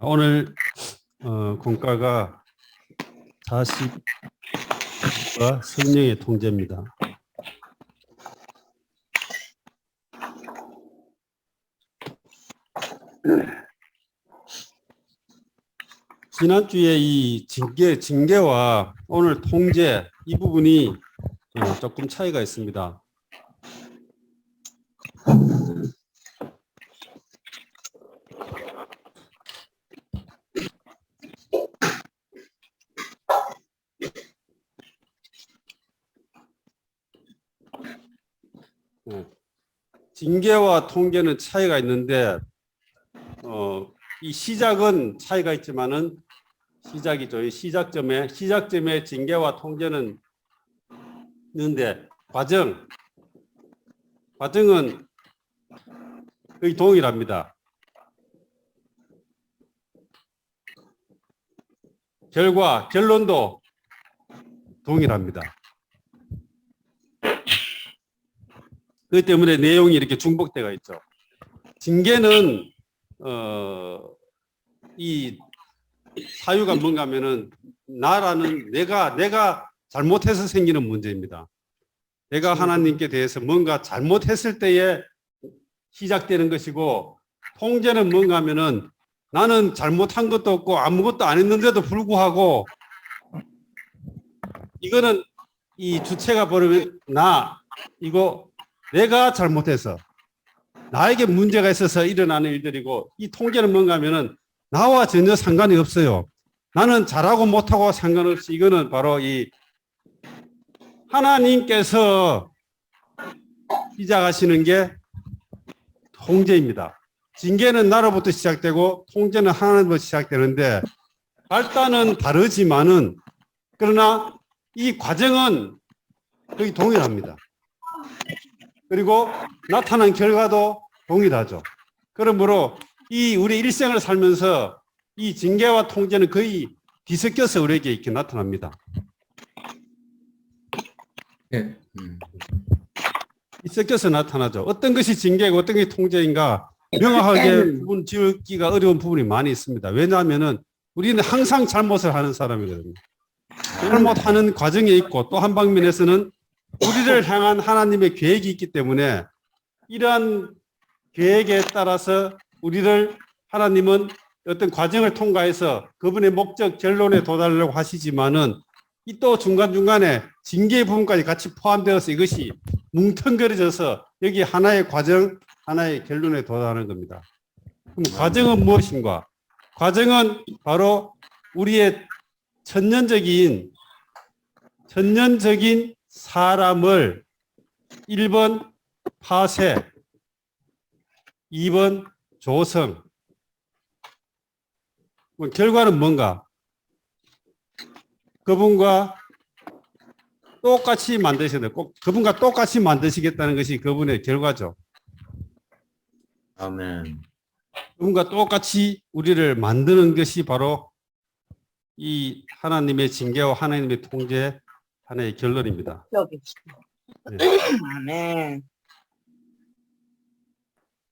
오늘 공과가 40과 성령의 통제입니다. 지난주에 이 징계와 오늘 통제 이 부분이 조금 차이가 있습니다. 징계와 통제는 차이가 있는데 이 시작은 차이가 있지만은 시작이죠. 이 시작점에 징계와 통제는 있는데 과정은 거의 동일합니다. 결론도 동일합니다. 그렇기 때문에 내용이 이렇게 중복되어 있죠. 징계는 이 사유가 뭔가 하면은 내가 잘못해서 생기는 문제입니다. 내가 하나님께 대해서 뭔가 잘못했을 때에 시작되는 것이고, 통제는 뭔가 하면은 나는 잘못한 것도 없고 아무것도 안 했는데도 불구하고 이거는 이 주체가 버리면 이거 내가 잘못해서 나에게 문제가 있어서 일어나는 일들이고, 이 통제는 뭔가 하면은 나와 전혀 상관이 없어요. 나는 잘하고 못하고 상관없이 이거는 바로 이 하나님께서 시작하시는 게 통제입니다. 징계는 나로부터 시작되고 통제는 하나님부터 시작되는데 발단은 다르지만은 그러나 이 과정은 거의 동일합니다. 그리고 나타난 결과도 동일하죠. 그러므로 이 우리 일생을 살면서 이 징계와 통제는 거의 뒤섞여서 우리에게 이렇게 나타납니다. 네. 뒤섞여서 나타나죠. 어떤 것이 징계고 어떤 것이 통제인가 명확하게 구분 지었기가 어려운 부분이 많이 있습니다. 왜냐하면은 우리는 항상 잘못을 하는 사람이거든요. 잘못하는 과정에 있고 또 한 방면에서는 우리를 향한 하나님의 계획이 있기 때문에 이러한 계획에 따라서 하나님은 어떤 과정을 통과해서 그분의 목적 결론에 도달하려고 하시지만은 이 또 중간중간에 징계의 부분까지 같이 포함되어서 이것이 뭉텅거려져서 여기 하나의 과정, 하나의 결론에 도달하는 겁니다. 그럼 과정은 무엇인가? 과정은 바로 우리의 천년적인 사람을 1번 파쇄, 2번 조성. 결과는 뭔가? 그분과 똑같이 만드셔야 돼요. 꼭 그분과 똑같이 만드시겠다는 것이 그분의 결과죠. 아멘. 그분과 똑같이 우리를 만드는 것이 바로 이 하나님의 징계와 하나님의 통제 하나의 결론입니다. 네. 아멘.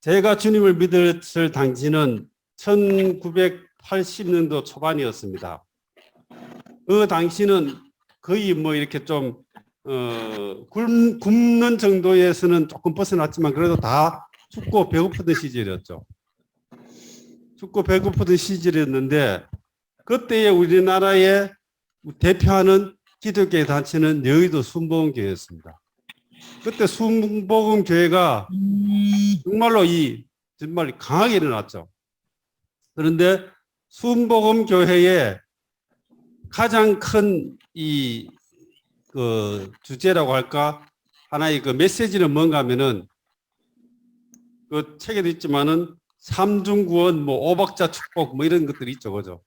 제가 주님을 믿었을 당시는 1980년도 초반이었습니다. 그 당시는 거의 뭐 이렇게 좀 굶는 정도에서는 조금 벗어났지만 그래도 다 춥고 배고프던 시절이었죠. 춥고 배고프던 시절이었는데 그때의 우리나라의 대표하는 기독교의 단체는 여의도 순복음교회였습니다. 그때 순복음교회가 정말 강하게 일어났죠. 그런데 순복음교회의 가장 큰 주제라고 할까? 하나의 그 메시지는 뭔가 하면은 그 책에도 있지만은 삼중구원, 뭐 오박자 축복, 뭐 이런 것들이 있죠, 그죠?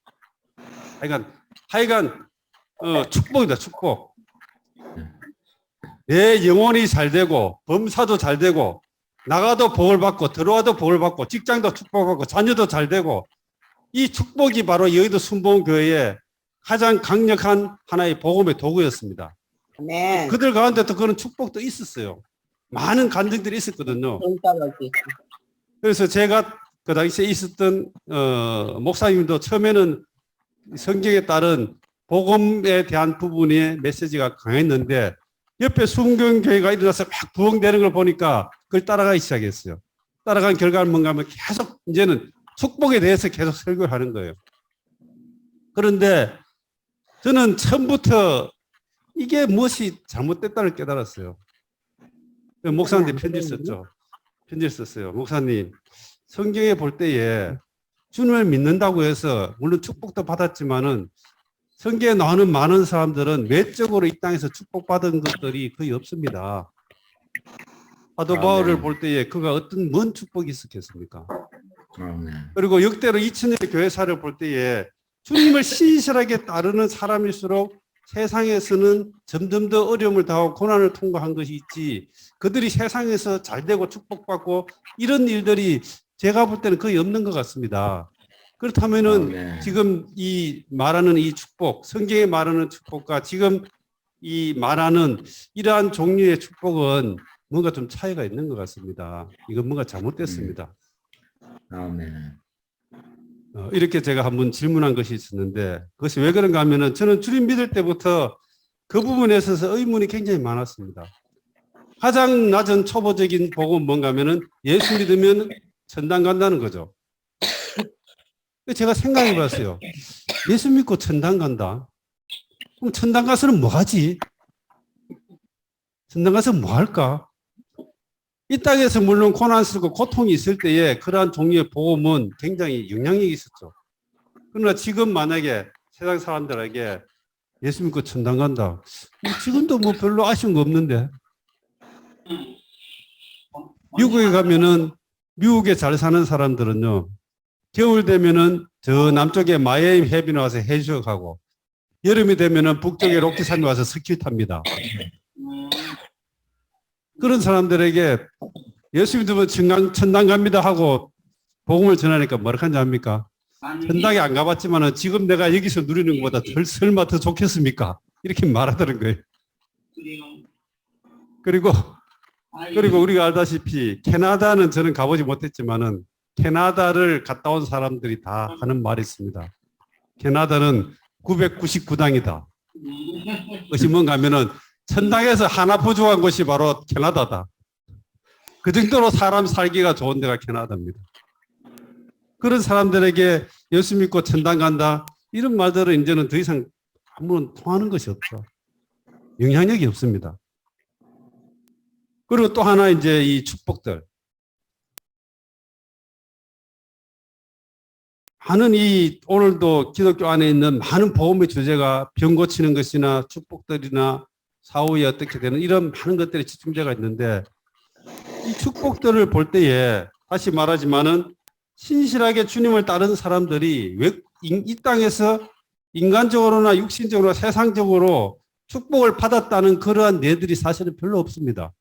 하여간 축복이다, 축복. 내 영혼이 잘 되고 범사도 잘 되고 나가도 복을 받고 들어와도 복을 받고 직장도 축복받고 자녀도 잘 되고 이 축복이 바로 여의도 순복음교회의 가장 강력한 하나의 복음의 도구였습니다. 네. 그들 가운데도 그런 축복도 있었어요. 많은 간증들이 있었거든요. 그래서 제가 그 당시에 있었던 목사님도 처음에는 성경에 따른 복음에 대한 부분의 메시지가 강했는데 옆에 순경교회가 일어나서 막 부흥되는 걸 보니까 그걸 따라가기 시작했어요. 따라간 결과는 뭔가 하면 계속 이제는 축복에 대해서 계속 설교를 하는 거예요. 그런데 저는 처음부터 이게 무엇이 잘못됐다를 깨달았어요. 목사님한테 편지를 썼죠. 편지를 썼어요. 목사님, 성경에 볼 때에 주님을 믿는다고 해서 물론 축복도 받았지만은 성경에 나오는 많은 사람들은 외적으로 이 땅에서 축복받은 것들이 거의 없습니다. 사도 바울을 볼 때에 그가 어떤 뭔 축복이 있었겠습니까? 그리고 역대로 2000년의 교회사를 볼 때에 주님을 신실하게 따르는 사람일수록 세상에서는 점점 더 어려움을 당하고 고난을 통과한 것이 있지, 그들이 세상에서 잘되고 축복받고 이런 일들이 제가 볼 때는 거의 없는 것 같습니다. 그렇다면은 지금 이 말하는 이 축복, 성경에 말하는 축복과 지금 이 말하는 이러한 종류의 축복은 뭔가 좀 차이가 있는 것 같습니다. 이건 뭔가 잘못됐습니다. 이렇게 제가 한번 질문한 것이 있었는데, 그것이 왜 그런가 하면은 저는 주님 믿을 때부터 그 부분에 있어서 의문이 굉장히 많았습니다. 가장 낮은 초보적인 복음은 뭔가 하면은 예수 믿으면 천당 간다는 거죠. 제가 생각해 봤어요. 예수 믿고 천당 간다? 그럼 천당 가서는 뭐 하지? 천당 가서 뭐 할까? 이 땅에서 물론 고난스럽고 고통이 있을 때에 그러한 종류의 복음은 굉장히 영향력이 있었죠. 그러나 지금 만약에 세상 사람들에게 예수 믿고 천당 간다, 지금도 뭐 별로 아쉬운 거 없는데. 미국에 가면은 미국에 잘 사는 사람들은요, 겨울 되면은 저 남쪽에 마이애미 해변에 와서 해수욕하고, 여름이 되면은 북쪽에 록키산에 와서 스키 탑니다. 그런 사람들에게 예수 믿으면 천당 갑니다 하고 복음을 전하니까 뭐라 하는지 압니까? 천당에 안 가봤지만은 지금 내가 여기서 누리는 것보다 설마 더 좋겠습니까? 이렇게 말하더는 거예요. 그리고 우리가 알다시피 캐나다는 저는 가보지 못했지만은 캐나다를 갔다 온 사람들이 다 하는 말이 있습니다. 캐나다는 999당이다. 그것이 뭔가 하면은 천당에서 하나 부족한 곳이 바로 캐나다다. 그 정도로 사람 살기가 좋은 데가 캐나다입니다. 그런 사람들에게 예수 믿고 천당 간다, 이런 말들은 이제는 더 이상 아무런 통하는 것이 없죠. 영향력이 없습니다. 그리고 또 하나 이제 이 축복들. 많은 이 오늘도 기독교 안에 있는 많은 복음의 주제가 병 고치는 것이나 축복들이나 사후에 어떻게 되는 이런 많은 것들이 집중되어 있는데, 이 축복들을 볼 때에 다시 말하지만은 신실하게 주님을 따르는 사람들이 왜 이 땅에서 인간적으로나 육신적으로 세상적으로 축복을 받았다는 그러한 예들이 사실은 별로 없습니다.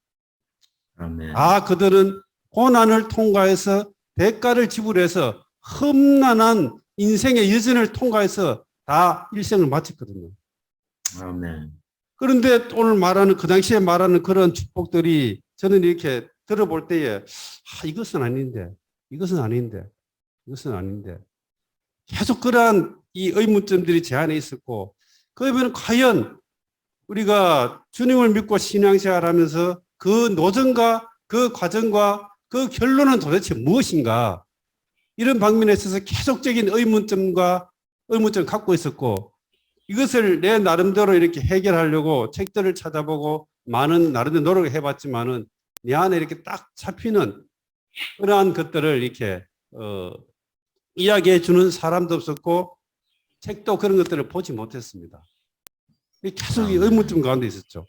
그들은 고난을 통과해서 대가를 지불해서 험난한 인생의 여정을 통과해서 다 일생을 마쳤거든요. 그런데 오늘 말하는, 그 당시에 말하는 그런 축복들이 저는 이렇게 들어볼 때에 이것은 아닌데 계속 그러한 이 의문점들이 제 안에 있었고, 그러면 과연 우리가 주님을 믿고 신앙생활 하면서 그 노정과 그 과정과 그 결론은 도대체 무엇인가, 이런 방면에 있어서 계속적인 의문점을 갖고 있었고, 이것을 내 나름대로 이렇게 해결하려고 책들을 찾아보고 많은 나름대로 노력을 해봤지만은 내 안에 이렇게 딱 잡히는 그러한 것들을 이렇게 이야기해 주는 사람도 없었고, 책도 그런 것들을 보지 못했습니다. 계속 이 의문점 가운데 있었죠.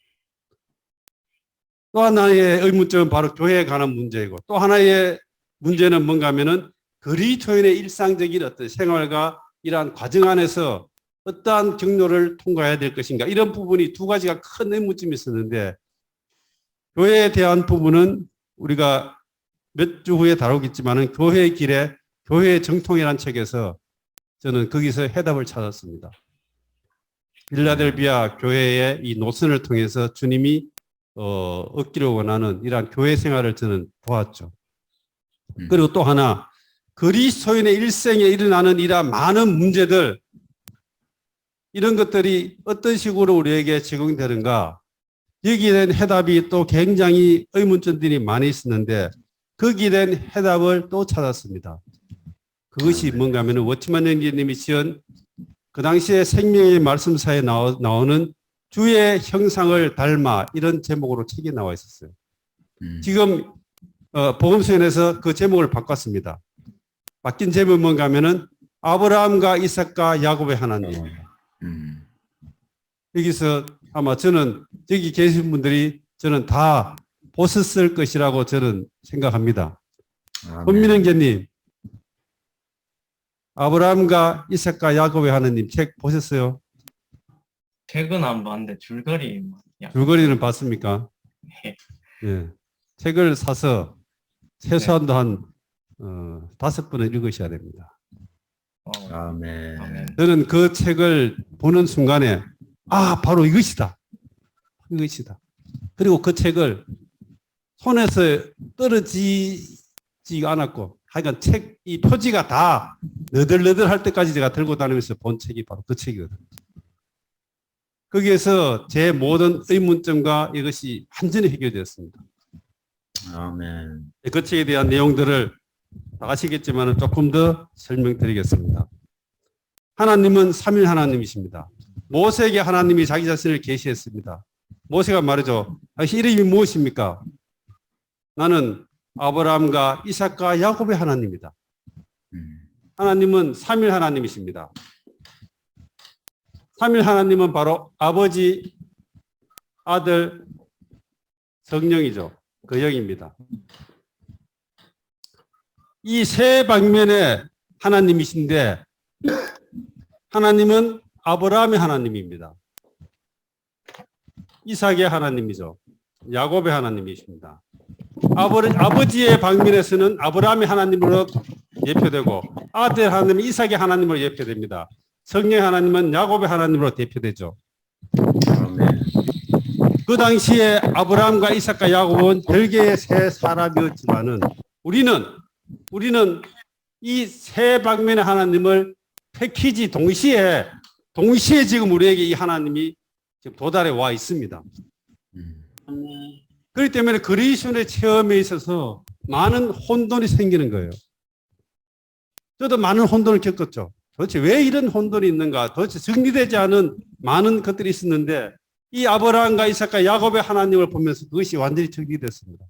또 하나의 의문점은 바로 교회에 관한 문제이고, 또 하나의 문제는 뭔가 하면은 그리스도인의 일상적인 어떤 생활과 이러한 과정 안에서 어떠한 경로를 통과해야 될 것인가, 이런 부분이 두 가지가 큰 의문점이 있었는데, 교회에 대한 부분은 우리가 몇 주 후에 다루겠지만은 교회의 길에 교회의 정통이라는 책에서 저는 거기서 해답을 찾았습니다. 필라델비아 교회의 이 노선을 통해서 주님이 얻기를 원하는 이러한 교회 생활을 저는 보았죠. 그리고 또 하나, 그리스도인의 일생에 일어나는 이러한 많은 문제들, 이런 것들이 어떤 식으로 우리에게 적용되는가, 여기에 대한 해답이 또 굉장히 의문점들이 많이 있었는데 거기에 대한 해답을 또 찾았습니다. 그것이 뭔가 하면 워치만 형제님이 지은 그 당시에 생명의 말씀사에 나오는 주의 형상을 닮아, 이런 제목으로 책이 나와 있었어요. 지금 복음서연에서 그 제목을 바꿨습니다. 바뀐 제목은 뭔가 하면은 아브라함과 이삭과 야곱의 하나님. 여기서 아마 저는 여기 계신 분들이 저는 다 보셨을 것이라고 저는 생각합니다. 권민영재님, 아브라함과 이삭과 야곱의 하나님 책 보셨어요? 책은 안 봤는데 줄거리 줄거리는 봤습니까? 네. 예. 책을 사서 최소한도 한 5번은 읽으셔야 됩니다. 아멘. 아멘. 저는 그 책을 보는 순간에 바로 이것이다. 이것이다. 그리고 그 책을 손에서 떨어지지가 않았고, 하여간 책, 이 표지가 다 너덜너덜 할 때까지 제가 들고 다니면서 본 책이 바로 그 책이거든요. 거기에서 제 모든 의문점과 이것이 완전히 해결되었습니다. 아멘. 그 책에 대한 내용들을 다 아시겠지만 조금 더 설명드리겠습니다. 하나님은 삼일 하나님이십니다. 모세에게 하나님이 자기 자신을 계시했습니다. 모세가 말이죠. 당신 이름이 무엇입니까? 나는 아브라함과 이삭과 야곱의 하나님이다. 하나님은 삼일 하나님이십니다. 삼일 하나님은 바로 아버지, 아들, 성령이죠. 그 영입니다. 이 세 방면의 하나님이신데 하나님은 아브라함의 하나님입니다. 이삭의 하나님이죠. 야곱의 하나님이십니다. 아버지의 방면에서는 아브라함의 하나님으로 예표되고 아들 하나님은 이삭의 하나님으로 예표됩니다. 성령의 하나님은 야곱의 하나님으로 대표되죠. 아멘. 그 당시에 아브라함과 이삭과 야곱은 별개의 세 사람이었지만은 우리는 이 세 방면의 하나님을 패키지 동시에 지금 우리에게 이 하나님이 지금 도달해 와 있습니다. 그렇기 때문에 그리스도의 체험에 있어서 많은 혼돈이 생기는 거예요. 저도 많은 혼돈을 겪었죠. 도대체 왜 이런 혼돈이 있는가? 도대체 정리되지 않은 많은 것들이 있었는데 이 아브라함과 이삭과 야곱의 하나님을 보면서 그것이 완전히 정리됐습니다.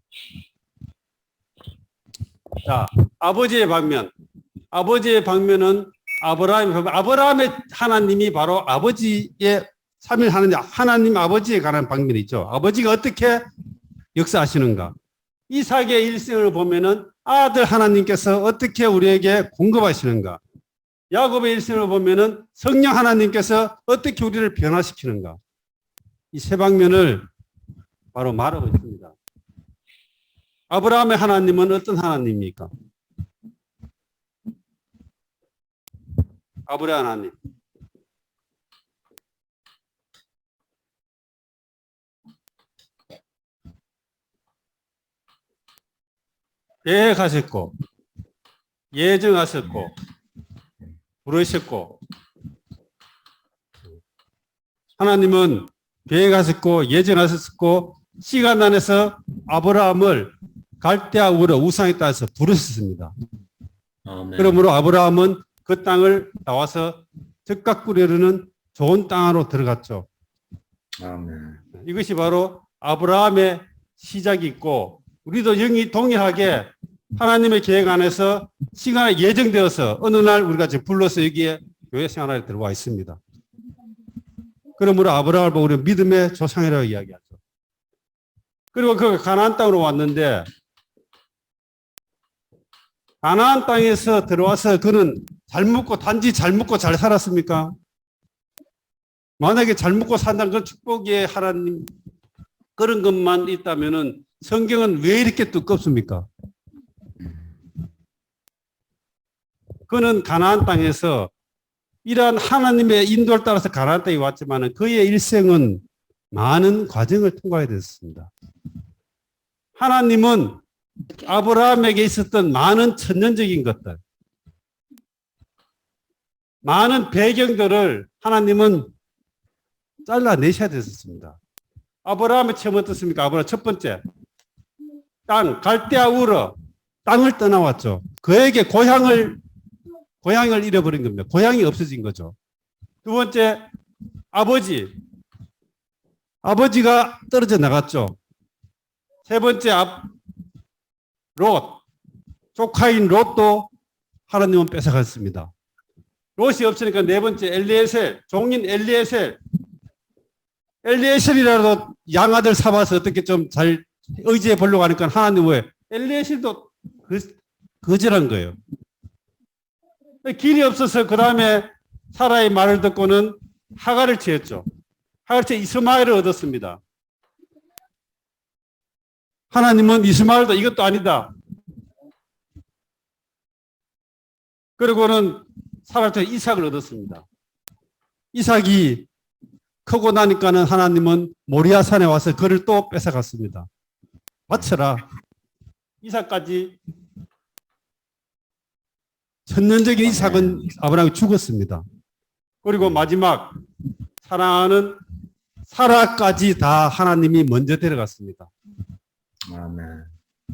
자, 아버지의 방면. 아버지의 방면은 아브라함의 하나님이 바로 아버지의 삼일 하나님 아버지에 관한 방면이 있죠. 아버지가 어떻게 역사하시는가. 이삭의 일생을 보면은 아들 하나님께서 어떻게 우리에게 공급하시는가. 야곱의 일생을 보면은 성령 하나님께서 어떻게 우리를 변화시키는가. 이 세 방면을 바로 말하고 있습니다. 아브라함의 하나님은 어떤 하나님입니까? 아브라함 하나님. 계획하셨고, 예정하셨고, 부르셨고, 하나님은 계획하셨고, 예정하셨고, 시간 안에서 아브라함을 갈대아 우르 우상에 따라서 부르셨습니다. 아멘. 그러므로 아브라함은 그 땅을 나와서 적각 꾸려르는 좋은 땅으로 들어갔죠. 아멘. 이것이 바로 아브라함의 시작이 있고 우리도 영이 동일하게 하나님의 계획 안에서 시간에 예정되어서 어느 날 우리가 지금 불러서 여기에 교회 생활에 들어와 있습니다. 그러므로 아브라함을 보고 우리는 믿음의 조상이라고 이야기하죠. 그리고 그 가나안 땅으로 왔는데 가나안 땅에서 들어와서 그는 단지 잘 먹고 잘 살았습니까? 만약에 잘 먹고 산다는 건 축복의 하나님 그런 것만 있다면은 성경은 왜 이렇게 두껍습니까? 그는 가나안 땅에서 이러한 하나님의 인도를 따라서 가나안 땅에 왔지만은 그의 일생은 많은 과정을 통과해야 됐습니다. 하나님은 아브라함에게 있었던 많은 천년적인 것들, 많은 배경들을 하나님은 잘라내셔야 됐었습니다. 아브라함의 체험 어떻습니까? 아브라함 첫 번째, 땅, 갈대아 우르, 땅을 떠나왔죠. 그에게 고향을 잃어버린 겁니다. 고향이 없어진 거죠. 두 번째, 아버지가 떨어져 나갔죠. 세 번째, 롯, 조카인 롯도 하나님은 뺏어갔습니다. 롯이 없으니까 네 번째, 엘리에셀, 종인 엘리에셀이라도 양아들 삼아서 어떻게 좀 잘 의지해 보려고 하니까 하나님 왜 엘리에셀도 거절한 거예요. 길이 없어서 그 다음에 사라의 말을 듣고는 하갈을 지었죠. 하갈을 지어 이스마엘을 얻었습니다. 하나님은 이스마엘도 이것도 아니다. 그리고는 사라를 지어 이삭을 얻었습니다. 이삭이 크고 나니까는 하나님은 모리아산에 와서 그를 또 뺏어갔습니다. 바쳐라. 이삭까지 천년적인 이삭은 아브라함이 죽었습니다. 그리고 마지막 사랑하는 사라까지 다 하나님이 먼저 데려갔습니다. 아멘.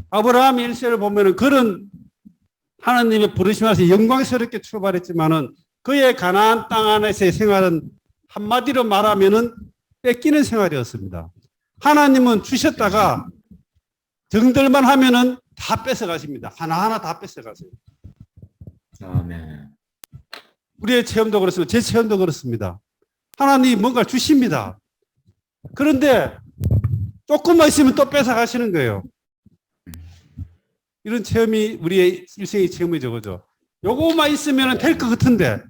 아브라함 1세를 보면은 그런 하나님의 부르심에서 영광스럽게 출발했지만은 그의 가나안 땅 안에서의 생활은 한마디로 말하면은 뺏기는 생활이었습니다. 하나님은 주셨다가 정들만 하면은 다 뺏어가십니다. 하나하나 다 뺏어가세요. 아멘. 우리의 체험도 그렇습니다. 제 체험도 그렇습니다. 하나님이 뭔가를 주십니다. 그런데 조금만 있으면 또 뺏어가시는 거예요. 이런 체험이 우리의 일생의 체험이죠. 그죠? 요거만 있으면 될 것 같은데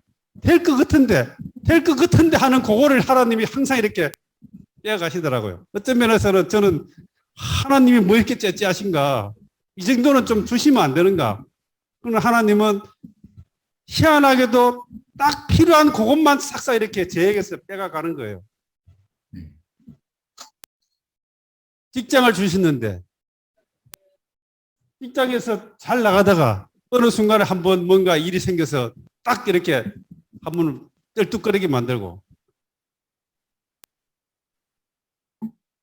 하는 그거를 하나님이 항상 이렇게 빼어가시더라고요. 어떤 면에서는 저는 하나님이 뭐 이렇게 째째하신가? 이 정도는 좀 주시면 안 되는가? 그러나 하나님은 희한하게도 딱 필요한 그것만 싹싹 이렇게 제에게서 빼가가는 거예요. 직장을 주시는데 직장에서 잘 나가다가 어느 순간에 한번 뭔가 일이 생겨서 딱 이렇게 한번 떨뚝거리게 만들고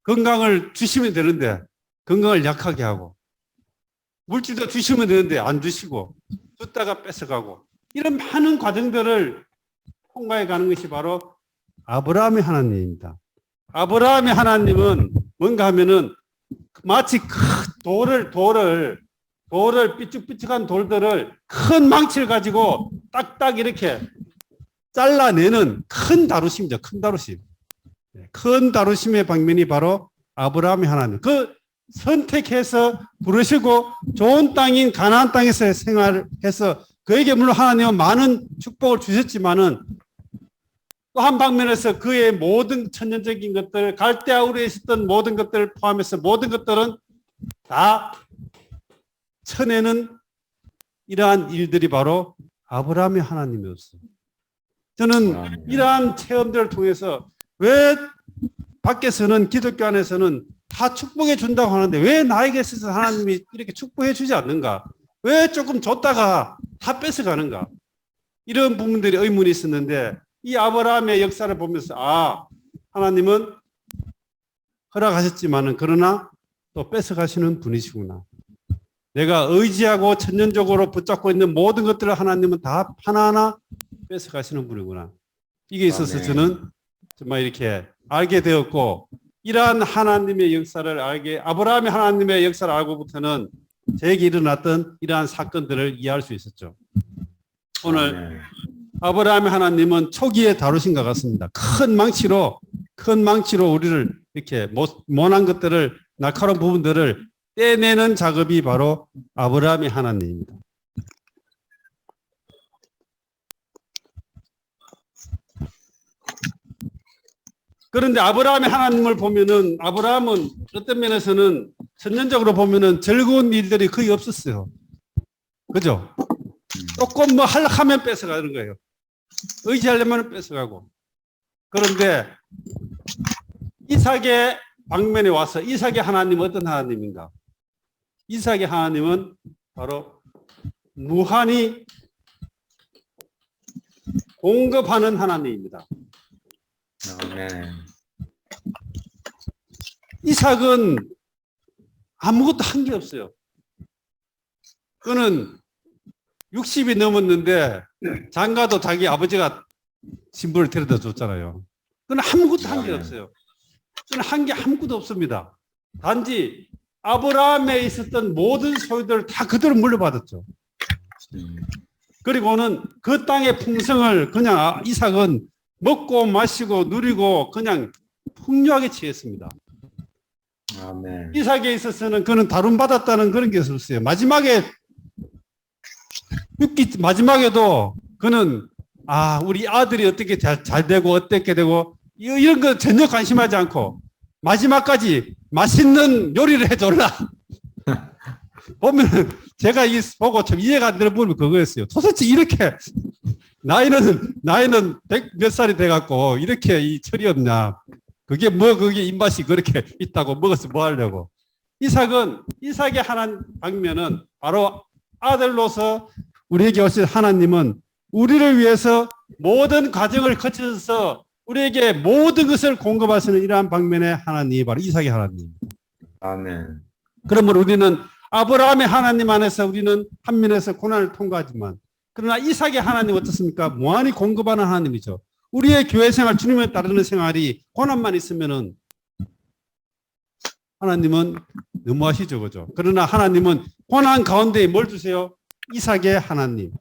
건강을 주시면 되는데 건강을 약하게 하고 물질도 주시면 되는데 안 주시고 줬다가 뺏어가고 이런 많은 과정들을 통과해 가는 것이 바로 아브라함의 하나님입니다. 아브라함의 하나님은 뭔가 하면은 마치 큰 돌을 삐쭉삐쭉한 돌들을 큰 망치를 가지고 딱딱 이렇게 잘라내는 큰 다루심이죠. 큰 다루심. 큰 다루심의 방면이 바로 아브라함의 하나님. 그 선택해서 부르시고 좋은 땅인 가나안 땅에서 생활해서 그에게 물론 하나님은 많은 축복을 주셨지만은 또 한 방면에서 그의 모든 천년적인 것들, 갈대아 우르에 있었던 모든 것들을 포함해서 모든 것들은 다 쳐내는 이러한 일들이 바로 아브라함의 하나님이었어요. 저는 이러한 체험들을 통해서 왜 밖에서는 기독교 안에서는 다 축복해 준다고 하는데 왜 나에게 있어서 하나님이 이렇게 축복해 주지 않는가? 왜 조금 줬다가 다 뺏어가는가? 이런 부분들이 의문이 있었는데 이 아브라함의 역사를 보면서 하나님은 허락하셨지만은 그러나 또 뺏어가시는 분이시구나. 내가 의지하고 천년적으로 붙잡고 있는 모든 것들을 하나님은 다 하나하나 뺏어가시는 분이구나. 이게 있어서 저는 정말 이렇게 알게 되었고 이러한 하나님의 역사를 아브라함의 하나님의 역사를 알고부터는 저에게 일어났던 이러한 사건들을 이해할 수 있었죠. 오늘 아브라함의 하나님은 초기에 다루신 것 같습니다. 큰 망치로 우리를 이렇게 모난 것들을 날카로운 부분들을 떼내는 작업이 바로 아브라함의 하나님입니다. 그런데 아브라함의 하나님을 보면은 아브라함은 어떤 면에서는 천년적으로 보면은 즐거운 일들이 거의 없었어요. 그죠? 조금 뭐 하면 뺏어가는 거예요. 의지하려면 뺏어가고. 그런데 이삭의 방면에 와서 이삭의 하나님은 어떤 하나님인가? 이삭의 하나님은 바로 무한히 공급하는 하나님입니다. 아멘. 이삭은 아무것도 한 게 없어요. 그는 60이 넘었는데 장가도 자기 아버지가 신부를 데려다 줬잖아요. 그는 아무것도 한 게 없어요. 그는 한 게 아무것도 없습니다. 단지 아브라함에 있었던 모든 소유들을 다 그대로 물려받았죠. 그리고는 그 땅의 풍성을 그냥 이삭은 먹고 마시고 누리고 그냥 풍요하게 취했습니다. 아멘. 이삭에 있어서는 그는 다름받았다는 그런 게 없었어요. 마지막에도 그는 우리 아들이 어떻게 잘 되고 어떻게 되고 이런 거 전혀 관심하지 않고 마지막까지 맛있는 요리를 해줘라. 보면 제가 보고 좀 이해가 안 되는 부분이 그거였어요. 도대체 이렇게 나이는 100 몇 살이 돼갖고 이렇게 이 철이 없냐. 그게 입맛이 그렇게 있다고 먹어서 뭐 하려고. 이삭의 하나님 방면은 바로 아들로서 우리에게 오신 하나님은 우리를 위해서 모든 과정을 거쳐서 우리에게 모든 것을 공급하시는 이러한 방면의 하나님이 바로 이삭의 하나님입니다. 아멘. 그러므로 우리는 아브라함의 하나님 안에서 우리는 한 면에서 고난을 통과하지만 그러나 이삭의 하나님 어떻습니까? 무한히 공급하는 하나님이죠. 우리의 교회 생활, 주님을 따르는 생활이 고난만 있으면은 하나님은 너무하시죠, 그죠? 그러나 하나님은 고난 가운데 뭘 주세요? 이삭의 하나님.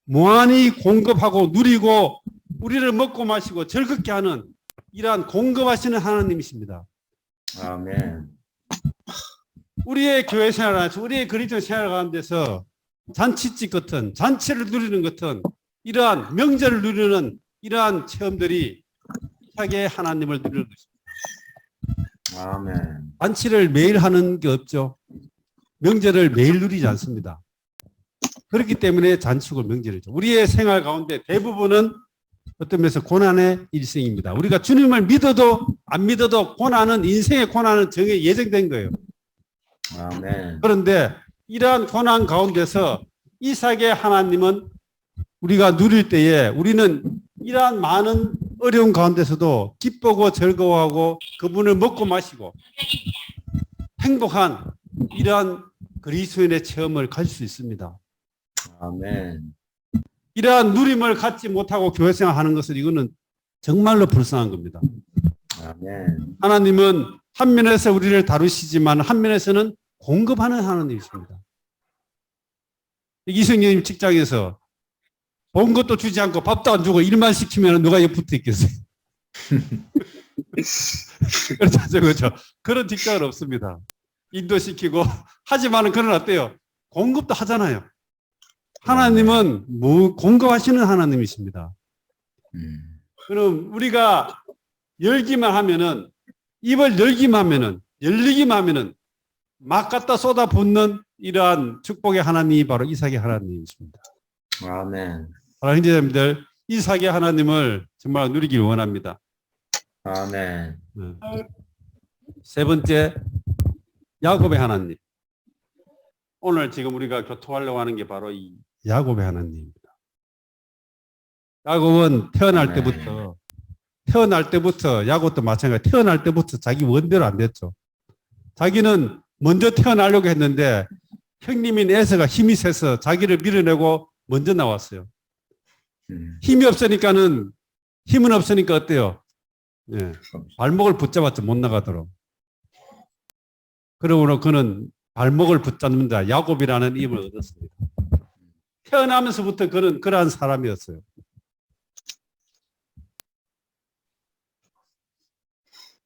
무한히 공급하고 누리고 우리를 먹고 마시고 즐겁게 하는 이러한 공급하시는 하나님이십니다. 아멘. 우리의 교회 생활 안에서 우리의 그리스도 생활 가운데서 잔치집 같은 잔치를 누리는 같은 이러한 명절을 누리는 이러한 체험들이 이삭의 하나님을 누리는 것입니다. 아멘. 잔치를 매일 하는 게 없죠. 명절을 매일 누리지 않습니다. 그렇기 때문에 잔치고 명절이죠. 우리의 생활 가운데 대부분은 어떤 면에서 고난의 일생입니다. 우리가 주님을 믿어도 안 믿어도 인생의 고난은 정해 예정된 거예요. 아멘. 그런데 이러한 고난 가운데서 이삭의 하나님은 우리가 누릴 때에 우리는 이러한 많은 어려운 가운데서도 기쁘고 즐거워하고 그분을 먹고 마시고 행복한 이러한 그리스도인의 체험을 가질 수 있습니다. 아멘. 이러한 누림을 갖지 못하고 교회 생활하는 것은 이거는 정말로 불쌍한 겁니다. 아멘. 하나님은 한 면에서 우리를 다루시지만 한 면에서는 공급하는 하나님이십니다. 이성님 직장에서 본 것도 주지 않고 밥도 안 주고 일만 시키면 누가 옆에 붙어 있겠어요? 그렇죠. 그런 직장은 없습니다. 인도시키고 하지만은 그건 어때요? 공급도 하잖아요. 하나님은 공급하시는 하나님이십니다. 그럼 우리가 열기만 하면은 입을 열리기만 하면은 막 갖다 쏟아붓는 이러한 축복의 하나님이 바로 이삭의 하나님이십니다. 아멘. 사랑하는 형제자매들, 이삭의 하나님을 정말 누리길 원합니다. 아멘. 세 번째, 야곱의 하나님. 오늘 지금 우리가 교통하려고 하는 게 바로 이 야곱의 하나님입니다. 야곱은 태어날 때부터 야곱도 마찬가지. 태어날 때부터 자기 원대로 안 됐죠. 자기는 먼저 태어나려고 했는데 형님인 에서가 힘이 세서 자기를 밀어내고 먼저 나왔어요. 힘은 없으니까 어때요? 예, 발목을 붙잡았죠. 못 나가도록. 그러므로 그는 발목을 붙잡는 자 야곱이라는 이름을 얻었습니다. 태어나면서부터 그는 그러한 사람이었어요.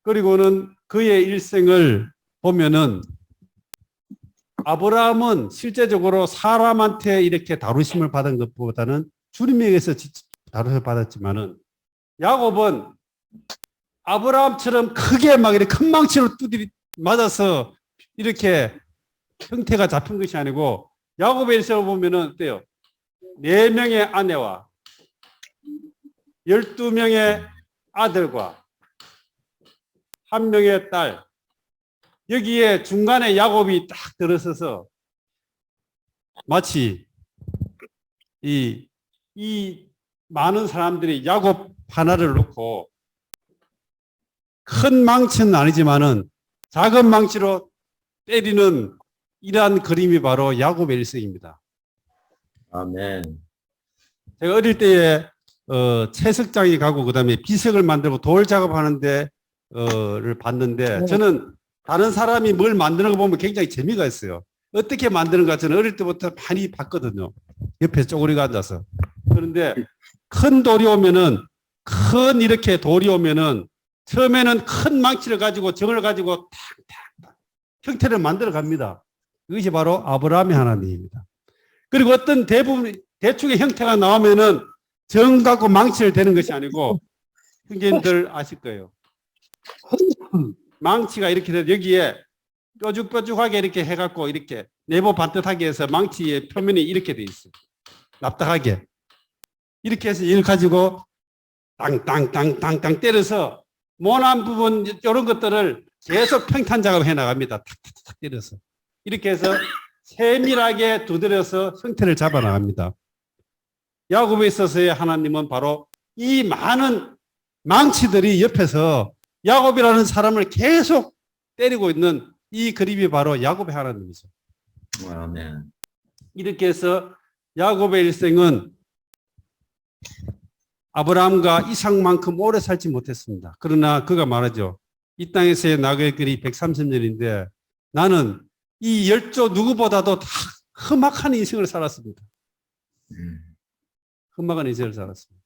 그리고는 그의 일생을 보면은 아브라함은 실제적으로 사람한테 이렇게 다루심을 받은 것보다는 주님에게서 다루심을 받았지만은 야곱은 아브라함처럼 크게 막 이렇게 큰 망치로 두드리 맞아서 이렇게 형태가 잡힌 것이 아니고 야곱의 일생을 보면은 어때요? 4명의 아내와 12명의 아들과 1명의 딸, 여기에 중간에 야곱이 딱 들어서서 마치 이 많은 사람들이 야곱 하나를 놓고 큰 망치는 아니지만은 작은 망치로 때리는 이러한 그림이 바로 야곱의 일생입니다. 아멘. 제가 어릴 때에 채석장에 가고 그다음에 비석을 만들고 돌 작업하는데 를 봤는데 저는 다른 사람이 뭘 만드는 거 보면 굉장히 재미가 있어요. 어떻게 만드는가 저는 어릴 때부터 많이 봤거든요. 옆에 쪼그리고 앉아서. 그런데 큰 돌이 오면은 큰 이렇게 돌이 오면은 처음에는 큰 망치를 가지고 정을 가지고 탁탁탁 형태를 만들어 갑니다. 이것이 바로 아브라함의 하나님입니다. 그리고 어떤 대충의 형태가 나오면은 정 갖고 망치를 대는 것이 아니고 형제님들 아실 거예요. 망치가 이렇게 돼서 여기에 뾰족뾰족하게 이렇게 해갖고 이렇게 네모 반듯하게 해서 망치의 표면이 이렇게 돼 있어요. 납작하게. 이렇게 해서 이걸 가지고 땅땅땅땅땅 때려서 모난 부분 이런 것들을 계속 평탄 작업을 해 나갑니다. 탁탁탁 때려서. 이렇게 해서 세밀하게 두드려서 형태를 잡아 나갑니다. 야곱에 있어서의 하나님은 바로 이 많은 망치들이 옆에서 야곱이라는 사람을 계속 때리고 있는 이 그림이 바로 야곱의 하나님이죠. 아멘. 이렇게 해서 야곱의 일생은 아브라함과 이삭만큼 오래 살지 못했습니다. 그러나 그가 말하죠. 이 땅에서의 나그의 길이 130년인데 나는 이 열조 누구보다도 다 험악한 인생을 살았습니다. 험악한 인생을 살았습니다.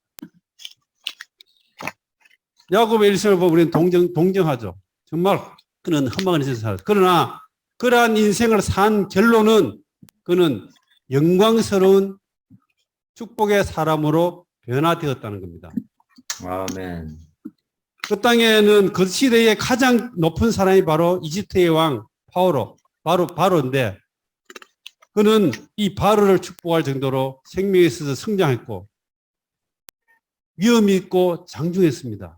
야곱의 일생을 보면 우리는 동정하죠. 정말 그는 험악한 인생을 살았어요. 그러나 그러한 인생을 산 결론은 그는 영광스러운 축복의 사람으로 변화되었다는 겁니다. 아멘. 그 땅에는 그 시대의 가장 높은 사람이 바로 이집트의 왕 바로인데 그는 이 바로를 축복할 정도로 생명에 있어서 성장했고 위엄이 있고 장중했습니다.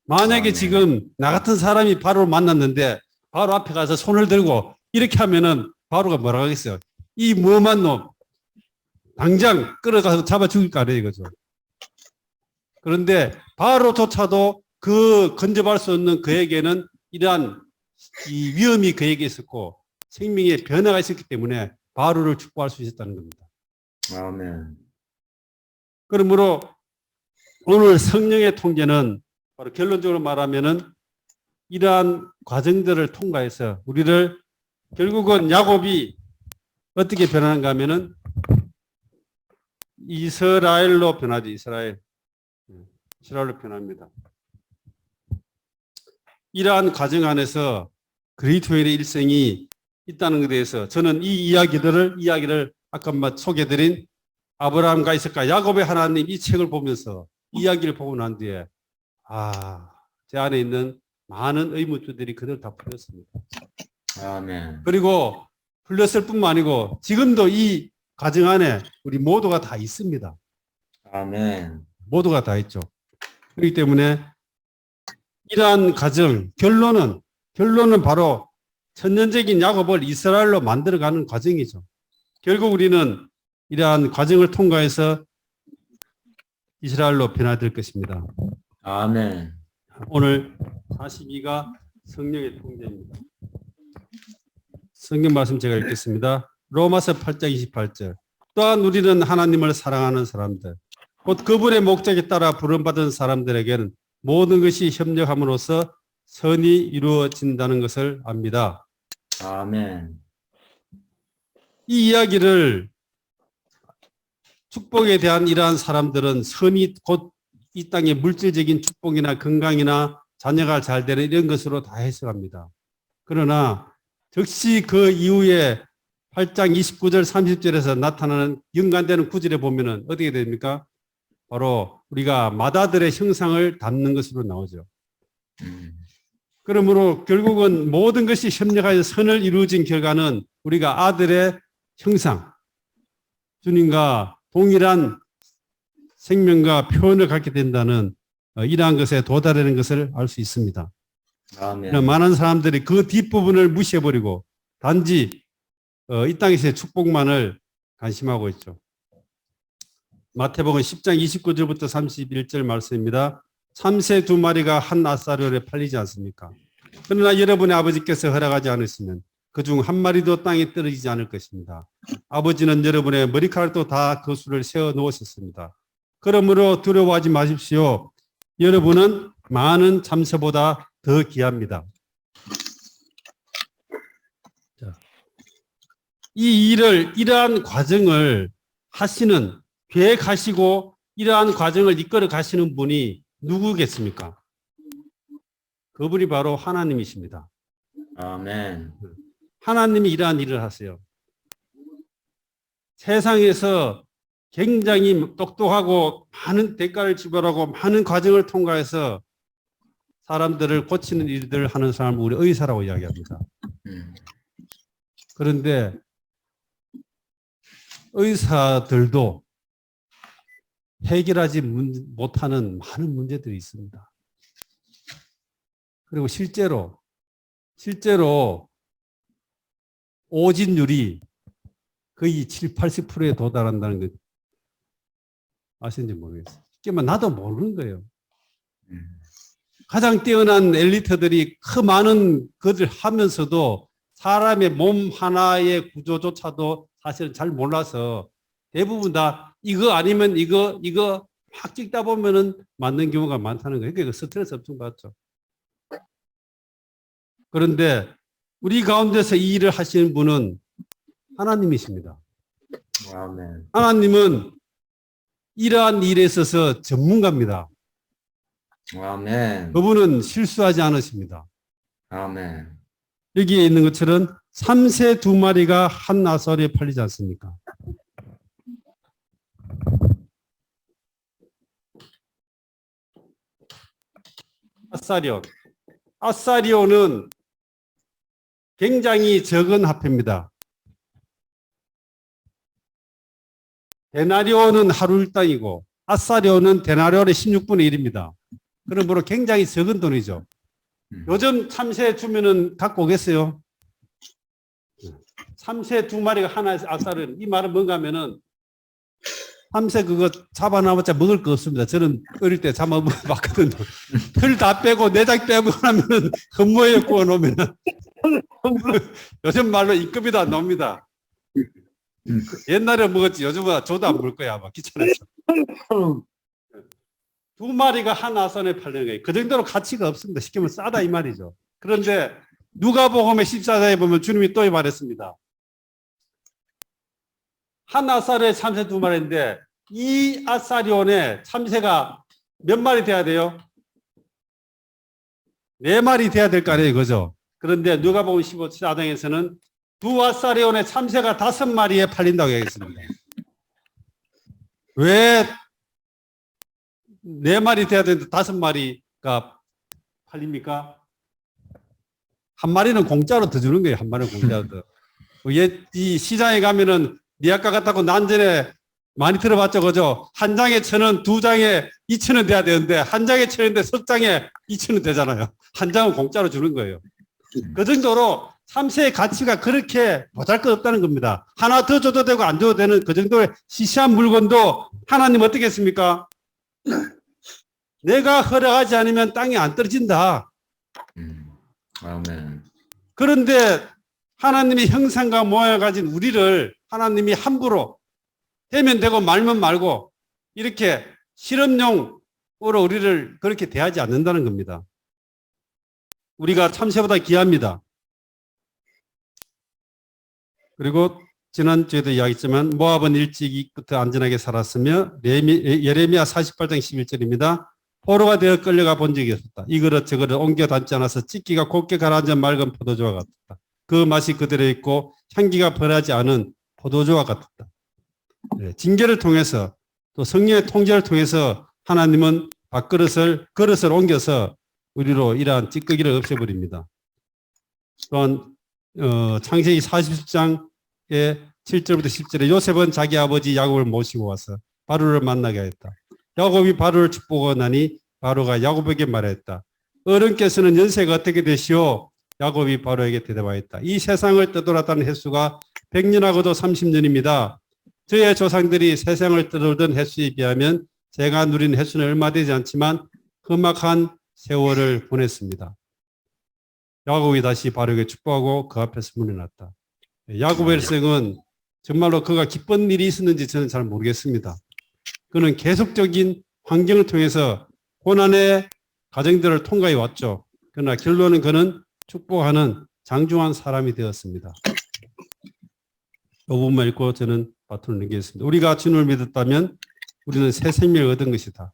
만약에 지금 나 같은 사람이 바로를 만났는데 바로 앞에 가서 손을 들고 이렇게 하면은 바로가 뭐라고 하겠어요? 이 무엄한 놈 당장 끌어가서 잡아 죽일까 그래 이거죠. 그런데 바로조차도 그 건져갈 수 없는 그에게는 이러한 이 위험이 그에게 있었고 생명의 변화가 있었기 때문에 바로를 축복할 수 있었다는 겁니다. 아멘. 그러므로 오늘 성령의 통제는 바로 결론적으로 말하면은 이러한 과정들을 통과해서 우리를 결국은 야곱이 어떻게 변하는가 하면은 이스라엘로 변하죠. 이스라엘로 변합니다. 이러한 과정 안에서 그리스도인의 일생이 있다는 것에 대해서 저는 이 이야기를 아까 소개해드린 아브라함과 이삭과 야곱의 하나님 이 책을 보면서 이야기를 보고 난 뒤에 제 안에 있는 많은 의문점들이 그대로 다 풀렸습니다. 아멘. 그리고 풀렸을 뿐만 아니고 지금도 이 과정 안에 우리 모두가 다 있습니다. 아멘. 모두가 다 있죠. 그렇기 때문에 이러한 과정, 결론은 바로 천년적인 야곱을 이스라엘로 만들어가는 과정이죠. 결국 우리는 이러한 과정을 통과해서 이스라엘로 변화될 것입니다. 아멘. 오늘 42가 성령의 통제입니다. 성경 말씀 제가 읽겠습니다. 로마서 8장 28절. 또한 우리는 하나님을 사랑하는 사람들, 곧 그분의 목적에 따라 부름받은 사람들에게는 모든 것이 협력함으로써 선이 이루어진다는 것을 압니다. 아멘. 이 이야기를 축복에 대한 이러한 사람들은 선이 곧 이 땅의 물질적인 축복이나 건강이나 자녀가 잘 되는 이런 것으로 다 해석합니다. 그러나 즉시 그 이후에 8장 29절 30절에서 나타나는 연관되는 구절에 보면은 어떻게 됩니까? 바로 우리가 맏아들의 형상을 담는 것으로 나오죠. 그러므로 결국은 모든 것이 협력하여 선을 이루어진 결과는 우리가 아들의 형상, 주님과 동일한 생명과 표현을 갖게 된다는 이러한 것에 도달하는 것을 알 수 있습니다. 아멘. 많은 사람들이 그 뒷부분을 무시해버리고 단지 이 땅에서의 축복만을 관심하고 있죠. 마태복음 10장 29절부터 31절 말씀입니다. 참새 두 마리가 한 아사리온에 팔리지 않습니까? 그러나 여러분의 아버지께서 허락하지 않으시면 그중 한 마리도 땅에 떨어지지 않을 것입니다. 아버지는 여러분의 머리카락도 다 그 수를 세어 놓으셨습니다. 그러므로 두려워하지 마십시오. 여러분은 많은 참새보다 더 귀합니다. 이 일을, 이러한 과정을 하시는, 계획하시고 이러한 과정을 이끌어 가시는 분이 누구겠습니까? 그분이 바로 하나님이십니다. 아멘. 하나님이 이러한 일을 하세요. 세상에서 굉장히 똑똑하고 많은 대가를 지불하고 많은 과정을 통과해서 사람들을 고치는 일들을 하는 사람을 우리 의사라고 이야기합니다. 그런데 의사들도 해결하지 못하는 많은 문제들이 있습니다. 그리고 실제로 오진율이 거의 7, 80%에 도달한다는 거 아시는지 모르겠어요. 그러니까 나도 모르는 거예요. 가장 뛰어난 엘리트들이 그 많은 것을 하면서도 사람의 몸 하나의 구조조차도 사실은 잘 몰라서 대부분 다 이거 아니면 이거 막 찍다 보면은 맞는 경우가 많다는 거예요. 그러니까 스트레스 엄청 받죠. 그런데 우리 가운데서 이 일을 하시는 분은 하나님이십니다. 아멘. 하나님은 이러한 일에 있어서 전문가입니다. 아멘. 그분은 실수하지 않으십니다. 아멘. 여기에 있는 것처럼 참새 두 마리가 한 아사리에 팔리지 않습니까? 아사리온은 굉장히 적은 화폐입니다. 데나리온은 하루 일당이고 아사리온은 데나리온의 16분의 1입니다. 그러므로 굉장히 적은 돈이죠. 요즘 참새 주면은 갖고 오겠어요? 참새 두 마리가 하나 아사리온. 이 말은 뭔가 하면은 참새 그거 잡아놔봤자 먹을 거 없습니다. 저는 어릴 때 잡아봤거든요. 털 다 빼고 내장 빼고 하면은 흠모에 구워놓으면은 요즘 말로 인건비도 안 나옵니다. 옛날에 먹었지 요즘은 저도 안 먹을 거야 아마 귀찮아서. 두 마리가 한 아선에 팔리는 거예요. 그 정도로 가치가 없습니다. 쉽게 말하면 싸다 이 말이죠. 그런데 누가복음의 14장에 보면 주님이 또 말했습니다. 한 아사리에 참새 두 마리인데 이 아사리온에 참새가 몇 마리 돼야 돼요? 4마리 돼야 될 거 아니에요, 그죠? 그런데 누가복음 15장에서는 두 아사리온에 참새가 5마리에 팔린다고 얘기했습니다. 왜 4마리 돼야 되는데 5마리가 팔립니까? 한 마리는 공짜로 더 주는 거예요. 한 마리는 공짜로 더. 이 시장에 가면은 니 아까 갔다고 난전에 많이 들어봤죠, 그죠? 한 장에 1,000원, 두 장에 2,000원 돼야 되는데 한 장에 1,000원인데 석 장에 2,000원 되잖아요. 한 장은 공짜로 주는 거예요. 그 정도로 참새의 가치가 그렇게 보잘것없다는 겁니다. 하나 더 줘도 되고 안 줘도 되는 그 정도의 시시한 물건도 하나님 어떻게 했습니까? 내가 허락하지 않으면 땅에 안 떨어진다. 아멘. 그런데 하나님의 형상과 모양을 가진 우리를 하나님이 함부로 되면 되고 말면 말고 이렇게 실험용으로 우리를 그렇게 대하지 않는다는 겁니다. 우리가 참새보다 귀합니다. 그리고 지난주에도 이야기했지만 모압은 일찍부터 안전하게 살았으며 예레미야 48장 11절입니다. 포로가 되어 끌려가 본 적이 없었다. 이 그릇 저 그릇 옮겨 담지 않아서 찢기가 곱게 가라앉은 맑은 포도주와 같았다. 그 맛이 그대로 있고 향기가 벌하지 않은 포도주와 같았다. 네, 징계를 통해서 또 성령의 통제를 통해서 하나님은 그릇을 옮겨서 우리로 이러한 찌꺼기를 없애버립니다. 또한 창세기 40장의 7절부터 10절에 요셉은 자기 아버지 야곱을 모시고 와서 바로를 만나게 하였다. 야곱이 바로를 축복하나니 바로가 야곱에게 말했다. 어른께서는 연세가 어떻게 되시오? 야곱이 바로에게 대답하였다. 이 세상을 떠돌았다는 횟수가 100년하고도 30년입니다. 저의 조상들이 세상을 떠돌던 횟수에 비하면 제가 누린 횟수는 얼마 되지 않지만 험악한 세월을 보냈습니다. 야곱이 다시 바로에게 축복하고 그 앞에서 물러났다. 야곱의 일생은 정말로 그가 기쁜 일이 있었는지 저는 잘 모르겠습니다. 그는 계속적인 환경을 통해서 고난의 과정들을 통과해 왔죠. 그러나 결론은 그는 축복하는 장중한 사람이 되었습니다. 이 부분만 읽고 저는 바톤을 넘기겠습니다. 우리가 주님을 믿었다면 우리는 새 생명을 얻은 것이다.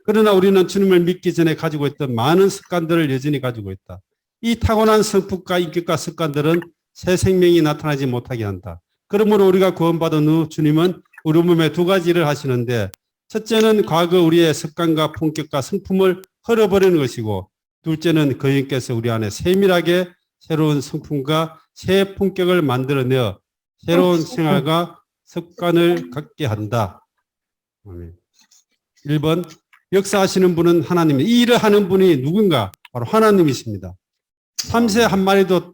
그러나 우리는 주님을 믿기 전에 가지고 있던 많은 습관들을 여전히 가지고 있다. 이 타고난 성품과 인격과 습관들은 새 생명이 나타나지 못하게 한다. 그러므로 우리가 구원받은 후 주님은 우리 몸에 두 가지를 하시는데 첫째는 과거 우리의 습관과 품격과 성품을 헐어버리는 것이고 둘째는 그님께서 우리 안에 세밀하게 새로운 성품과 새 품격을 만들어내어 새로운 생활과 습관을 갖게 한다. 1번 역사하시는 분은 하나님입니다. 이 일을 하는 분이 누군가? 바로 하나님이십니다. 삼세 한 마리도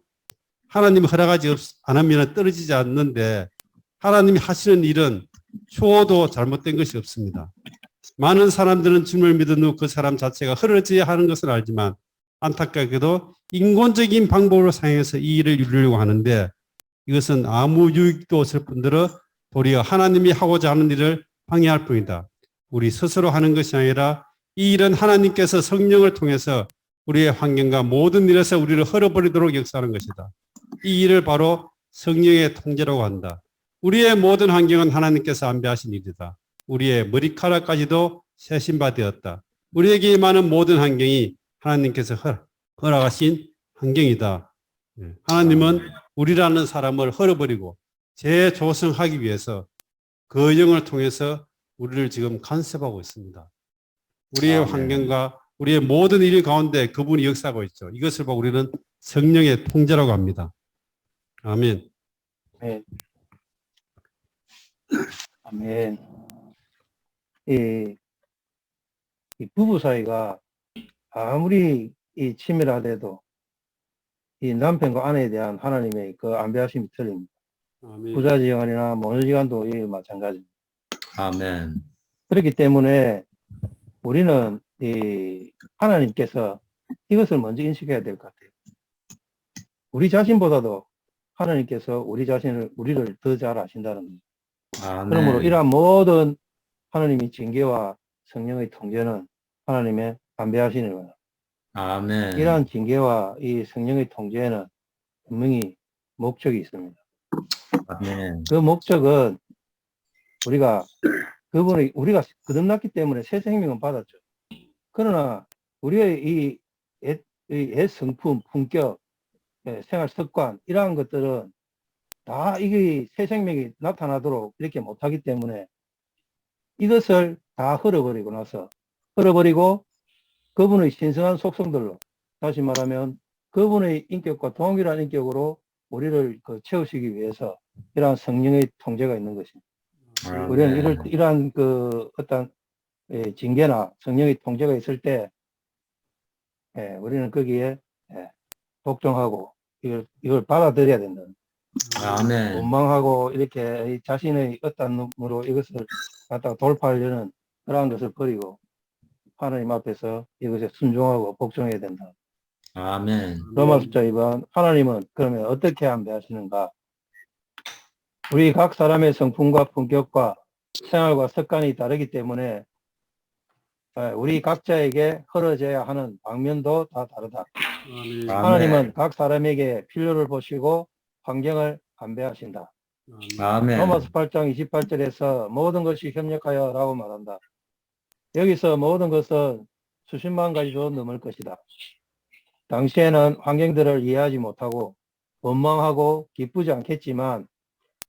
하나님이 허락하지 않으면 떨어지지 않는데 하나님이 하시는 일은 추호도 잘못된 것이 없습니다. 많은 사람들은 주님을 믿은 후 그 사람 자체가 흐려져야 하는 것을 알지만 안타깝게도 인본적인 방법을 사용해서 이 일을 이루려고 하는데 이것은 아무 유익도 없을 뿐더러 도리어 하나님이 하고자 하는 일을 방해할 뿐이다. 우리 스스로 하는 것이 아니라 이 일은 하나님께서 성령을 통해서 우리의 환경과 모든 일에서 우리를 헐어버리도록 역사하는 것이다. 이 일을 바로 성령의 통제라고 한다. 우리의 모든 환경은 하나님께서 안배하신 일이다. 우리의 머리카락까지도 세신바 되었다. 우리에게 임하는 모든 환경이 하나님께서 허락하신 환경이다. 하나님은 우리라는 사람을 헐어버리고 재조성하기 위해서 그 영을 통해서 우리를 지금 간섭하고 있습니다. 우리의 환경과 우리의 모든 일 가운데 그분이 역사하고 있죠. 이것을 보고 우리는 성령의 통제라고 합니다. 아멘. 네. 아멘. 이 부부 사이가 아무리 이 친밀하대도 이 남편과 아내에 대한 하나님의 그 안배하심이 틀립니다. 아멘. 부자지간이나 모녀지간도 마찬가지입니다. 아멘. 그렇기 때문에 우리는 이 하나님께서 이것을 먼저 인식해야 될 것 같아요. 우리 자신보다도 하나님께서 우리를 더 잘 아신다는 거예요. 아멘. 그러므로 이러한 모든 하나님의 징계와 성령의 통제는 하나님의 안배하시는 거예요. 아멘. 이러한 징계와 이 성령의 통제에는 분명히 목적이 있습니다. 아멘. 그 목적은 우리가 거듭났기 때문에 새 생명은 받았죠. 그러나 우리의 옛 성품, 품격, 생활 습관 이러한 것들은 다 이게 새 생명이 나타나도록 이렇게 못하기 때문에 이것을 다 흘어버리고 그분의 신성한 속성들로, 다시 말하면 그분의 인격과 동일한 인격으로 우리를 채우시기 위해서 이러한 성령의 통제가 있는 것입니다. 아멘. 우리는 이러한 어떤 징계나 성령의 통제가 있을 때 우리는 거기에 복종하고 이걸 받아들여야 된다. 아멘. 원망하고 이렇게 자신의 어떤 놈으로 이것을 갖다가 돌파하려는 그러한 것을 버리고 하나님 앞에서 이것에 순종하고 복종해야 된다. 아멘. 로마서 2번 하나님은 그러면 어떻게 안배하시는가? 우리 각 사람의 성품과 품격과 생활과 습관이 다르기 때문에 우리 각자에게 흐러져야 하는 방면도 다 다르다. 아멘. 하나님은 각 사람에게 필요를 보시고 환경을 안배하신다. 아멘. 로마서 8장 28절에서 모든 것이 협력하여 라고 말한다. 여기서 모든 것은 수십만 가지도 넘을 것이다. 당시에는 환경들을 이해하지 못하고 원망하고 기쁘지 않겠지만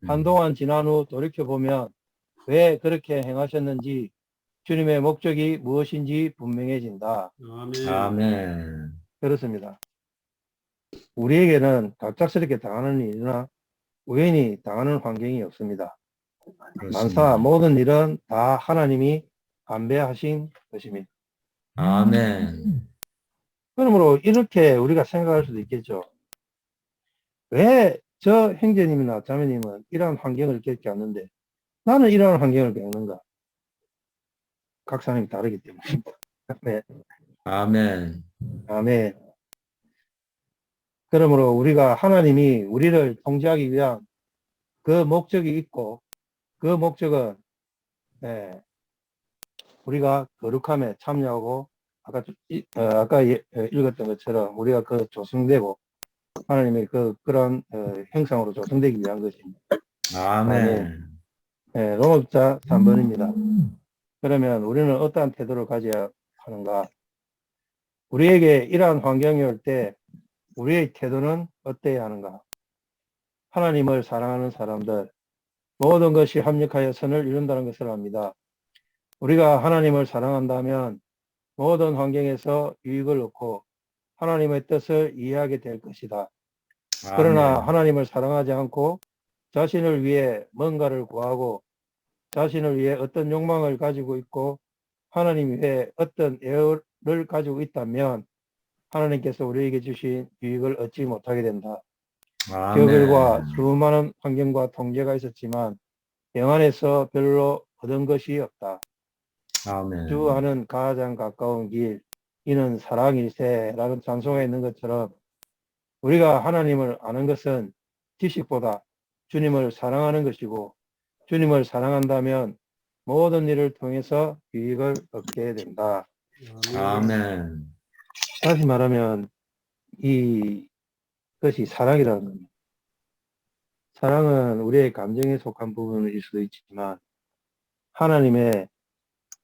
한동안 지난 후 돌이켜보면 왜 그렇게 행하셨는지 주님의 목적이 무엇인지 분명해진다. 아멘. 아멘. 그렇습니다. 우리에게는 갑작스럽게 당하는 일이나 우연히 당하는 환경이 없습니다. 만사 모든 일은 다 하나님이 안배하신 것입니다. 아멘. 그러므로 이렇게 우리가 생각할 수도 있겠죠. 왜 저 형제님이나 자매님은 이러한 환경을 겪지 않는데 나는 이러한 환경을 겪는가? 각 사람이 다르기 때문입니다. 네. 아멘. 아멘. 그러므로 우리가 하나님이 우리를 통제하기 위한 그 목적이 있고, 그 목적은 우리가 거룩함에 참여하고 아까 읽었던 것처럼 우리가 그 조성되고 하나님의 그런 형상으로 조성되기 위한 것입니다. 아멘. 로마서 3번입니다. 그러면 우리는 어떠한 태도를 가져야 하는가? 우리에게 이러한 환경이 올 때 우리의 태도는 어때야 하는가? 하나님을 사랑하는 사람들, 모든 것이 합력하여 선을 이룬다는 것을 압니다. 우리가 하나님을 사랑한다면 모든 환경에서 유익을 얻고 하나님의 뜻을 이해하게 될 것이다. 그러나 아멘. 하나님을 사랑하지 않고 자신을 위해 뭔가를 구하고 자신을 위해 어떤 욕망을 가지고 있고 하나님 위해 어떤 애를 가지고 있다면 하나님께서 우리에게 주신 유익을 얻지 못하게 된다. 교별과 아멘. 수많은 환경과 통제가 있었지만 영안에서 별로 얻은 것이 없다. 아멘. 주와는 가장 가까운 길, 이는 사랑일세라는 찬송에 있는 것처럼 우리가 하나님을 아는 것은 지식보다 주님을 사랑하는 것이고 주님을 사랑한다면 모든 일을 통해서 유익을 얻게 된다. 아멘. 다시 말하면 이것이 사랑이라는 겁니다. 사랑은 우리의 감정에 속한 부분일 수도 있지만 하나님의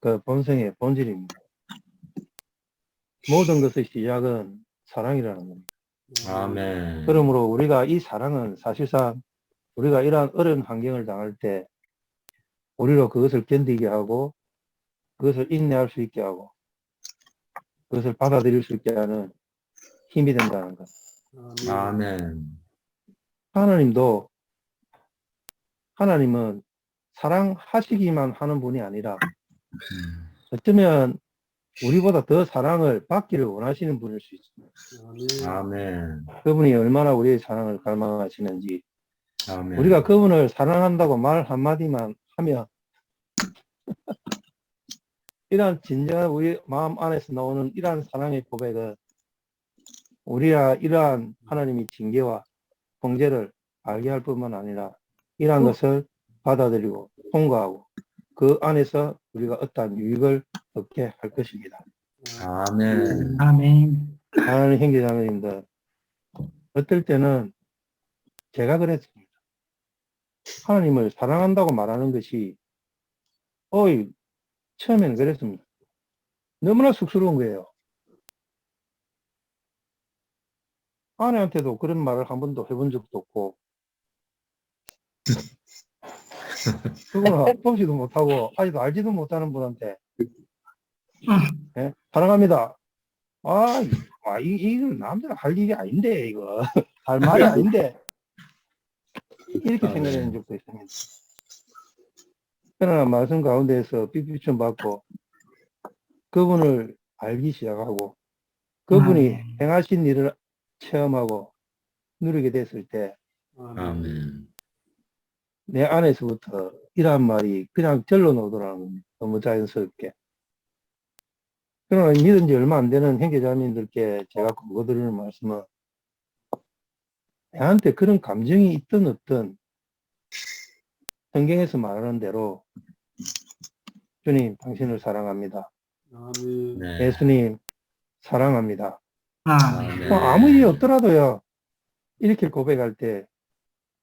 그 본성의 본질입니다. 모든 것의 시작은 사랑이라는 겁니다. 아멘. 그러므로 우리가 이 사랑은 사실상 우리가 이러한 어려운 환경을 당할 때 우리로 그것을 견디게 하고 그것을 인내할 수 있게 하고 그것을 받아들일 수 있게 하는 힘이 된다는 것. 아멘. 하나님은 사랑하시기만 하는 분이 아니라 어쩌면 우리보다 더 사랑을 받기를 원하시는 분일 수 있습니다. 아멘. 그분이 얼마나 우리의 사랑을 갈망하시는지 아멘. 우리가 그분을 사랑한다고 말 한마디만 하면 이러한 진정한 우리 마음 안에서 나오는 이러한 사랑의 고백은 우리가 이러한 하나님의 징계와 통제를 알게 할 뿐만 아니라 이러한 것을 받아들이고 통과하고 그 안에서 우리가 어떠한 유익을 얻게 할 것입니다. 아멘. 아멘. 사랑하는 형제자매님들, 어떨 때는 제가 그랬습니다. 하나님을 사랑한다고 말하는 것이 처음에는 그랬습니다. 너무나 쑥스러운 거예요. 아내한테도 그런 말을 한 번도 해본 적도 없고 그거나 보지도 못하고 아직도 알지도 못하는 분한테 사랑합니다. 이건 남자가 할 일이 아닌데 이거 할 말이 아닌데 이렇게 생각하는 적도 있습니다. 그러나 말씀 가운데에서 삐삐춤 받고 그분을 알기 시작하고 그분이 행하신 일을 체험하고 누리게 됐을 때 아멘. 내 안에서부터 이러한 말이 그냥 절로 나오더라는 겁니다. 너무 자연스럽게. 그러나 믿은 지 얼마 안 되는 형제자매님들께 제가 권고드리는 말씀은 내한테 그런 감정이 있든 없든 성경에서 말하는 대로 주님 당신을 사랑합니다. 네. 예수님 사랑합니다. 아멘. 아무 일이 없더라도요. 이렇게 고백할 때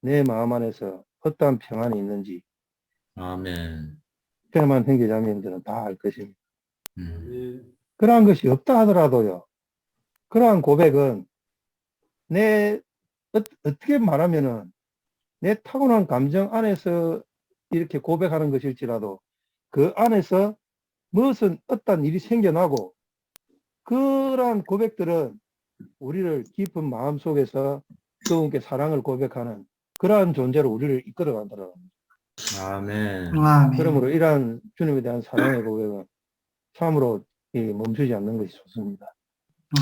내 마음 안에서 어떠한 평안이 있는지 아멘. 그야만 형제자매님들은 다 알 것입니다. 그러한 그러한 것이 없다 하더라도요. 그러한 고백은 어떻게 말하면은 내 타고난 감정 안에서 이렇게 고백하는 것일지라도 그 안에서 무슨 어떤 일이 생겨나고 그러한 고백들은 우리를 깊은 마음 속에서 그분께 사랑을 고백하는 그러한 존재로 우리를 이끌어 간다는 아멘. 그러므로 이러한 주님에 대한 사랑의 고백은 참으로 멈추지 않는 것이 좋습니다.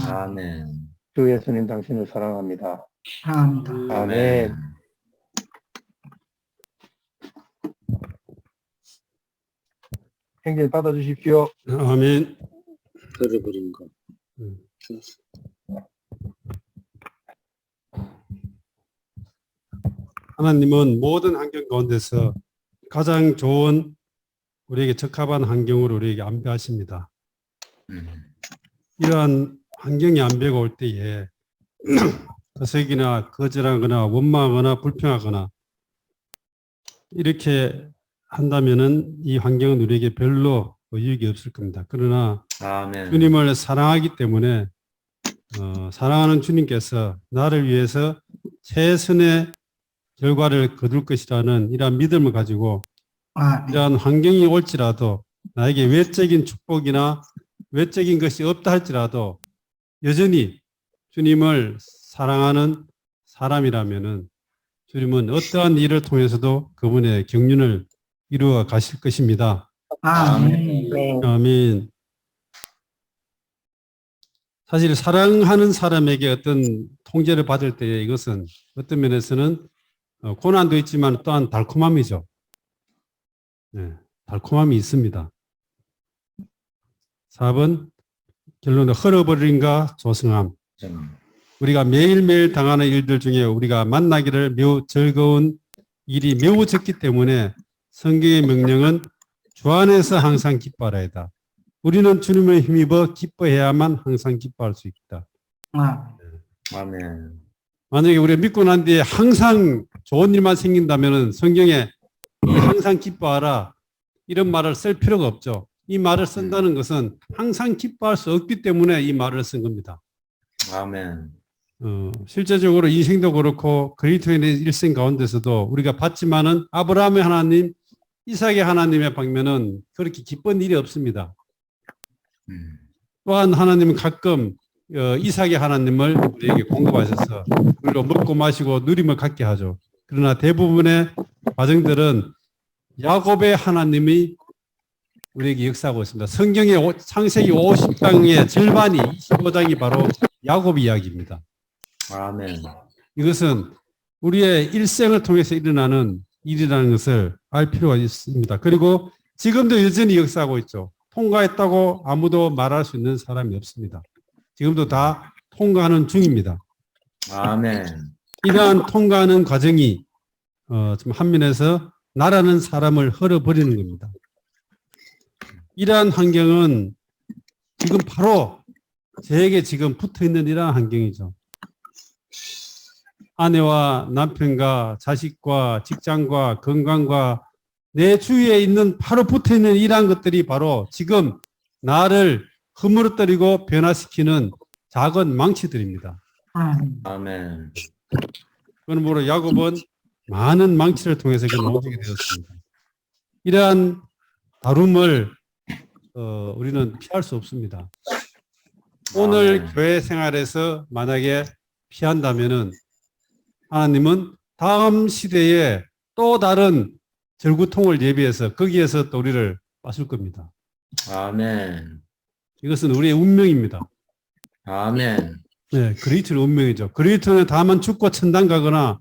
아멘. 주 예수님 당신을 사랑합니다. 사랑합니다. 아멘. 행진 받아주십시오. 아멘. 헐어버린 거. 하나님은 모든 환경 가운데서 가장 좋은 우리에게 적합한 환경으로 우리에게 안배하십니다. 이러한 환경이 안배가 올 때에 거색이나 거절하거나 원망하거나 불평하거나 이렇게 한다면은 이 환경은 우리에게 별로 유익이 없을 겁니다. 그러나 아멘. 주님을 사랑하기 때문에 사랑하는 주님께서 나를 위해서 최선의 결과를 거둘 것이라는 이러한 믿음을 가지고 이러한 환경이 올지라도 나에게 외적인 축복이나 외적인 것이 없다 할지라도 여전히 주님을 사랑하는 사람이라면은 주님은 어떠한 일을 통해서도 그분의 경륜을 이루어 가실 것입니다. 아멘. 네. 아멘. 사실 사랑하는 사람에게 어떤 통제를 받을 때 이것은 어떤 면에서는 고난도 있지만 또한 달콤함이죠. 네, 달콤함이 있습니다. 4번 결론은 헐어버림과 조성함. 우리가 매일매일 당하는 일들 중에 우리가 만나기를 매우 즐거운 일이 매우 적기 때문에 성경의 명령은 주 안에서 항상 기뻐하라이다. 우리는 주님을 힘입어 기뻐해야만 항상 기뻐할 수 있다. 아멘. 만약에 우리가 믿고 난 뒤에 항상 좋은 일만 생긴다면 성경에 이 항상 기뻐하라 이런 말을 쓸 필요가 없죠. 이 말을 쓴다는 것은 항상 기뻐할 수 없기 때문에 이 말을 쓴 겁니다. 아멘. 실제적으로 인생도 그렇고 그리스도인의 일생 가운데서도 우리가 봤지만은 아브라함의 하나님, 이삭의 하나님의 방면은 그렇게 기쁜 일이 없습니다. 또한 하나님은 가끔 이삭의 하나님을 우리에게 공급하셔서 우리로 먹고 마시고 누림을 갖게 하죠. 그러나 대부분의 과정들은 야곱의 하나님이 우리에게 역사하고 있습니다. 성경의 창세기 50장의 절반이 25장이 바로 야곱 이야기입니다. 아멘. 이것은 우리의 일생을 통해서 일어나는 일이라는 것을 알 필요가 있습니다. 그리고 지금도 여전히 역사하고 있죠. 통과했다고 아무도 말할 수 있는 사람이 없습니다. 지금도 다 통과하는 중입니다. 아멘. 이러한 통과하는 과정이 좀 한면에서 나라는 사람을 헐어버리는 겁니다. 이러한 환경은 지금 바로 저에게 지금 붙어있는 이러한 환경이죠. 아내와 남편과 자식과 직장과 건강과 내 주위에 있는 바로 붙어있는 이러한 것들이 바로 지금 나를 허물어뜨리고 변화시키는 작은 망치들입니다. 아멘. 그러므로 야곱은 많은 망치를 통해서 넘어지게 되었습니다. 이러한 다룸을 우리는 피할 수 없습니다. 오늘 아멘. 교회 생활에서 만약에 피한다면은 하나님은 다음 시대에 또 다른 절구통을 예비해서 거기에서 또 우리를 빠실 겁니다. 아멘. 이것은 우리의 운명입니다. 아멘. 네, 그리스도의 운명이죠. 그리스도는 다만 죽고 천당 가거나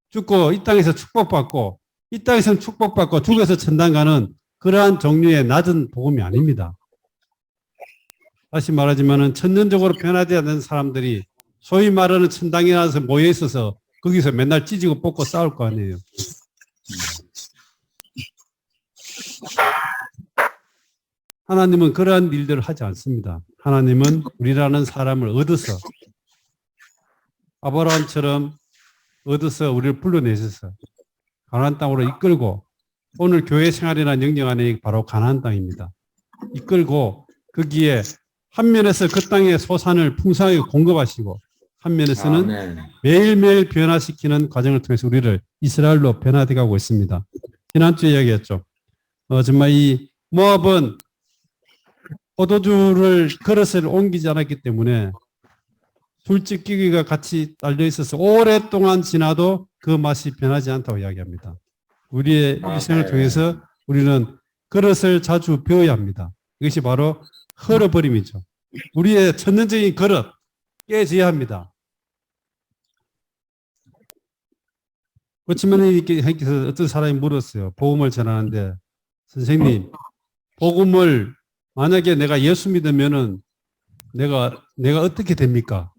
죽고 이 땅에서 축복받고 이 땅에서는 축복받고 죽어서 천당 가는 그러한 종류의 낮은 복음이 아닙니다. 다시 말하지만은 천년적으로 변화되지 않는 사람들이 소위 말하는 천당에 가서 모여 있어서 거기서 맨날 찢고 뽑고 싸울 거 아니에요. 하나님은 그러한 일들을 하지 않습니다. 하나님은 우리라는 사람을 얻어서 아브라함처럼 얻어서 우리를 불러내셔서 가나안 땅으로 이끌고 오늘 교회 생활이나 영역 안에 바로 가나안 땅입니다. 이끌고 거기에 한 면에서 그 땅의 소산을 풍성하게 공급하시고 한 면에서는 아멘. 매일매일 변화시키는 과정을 통해서 우리를 이스라엘로 변화되어 가고 있습니다. 지난주에 이야기했죠. 정말 이 모압은 포도주를 그릇을 옮기지 않았기 때문에 술집기기가 같이 딸려 있어서 오랫동안 지나도 그 맛이 변하지 않다고 이야기합니다. 우리의 일생을 통해서 우리는 그릇을 자주 배워야 합니다. 이것이 바로 헐어버림이죠. 우리의 천년적인 그릇 깨져야 합니다. 그렇지만 이렇게 어떤 사람이 물었어요. 복음을 전하는데 선생님 복음을 만약에 내가 예수 믿으면은 내가 어떻게 됩니까?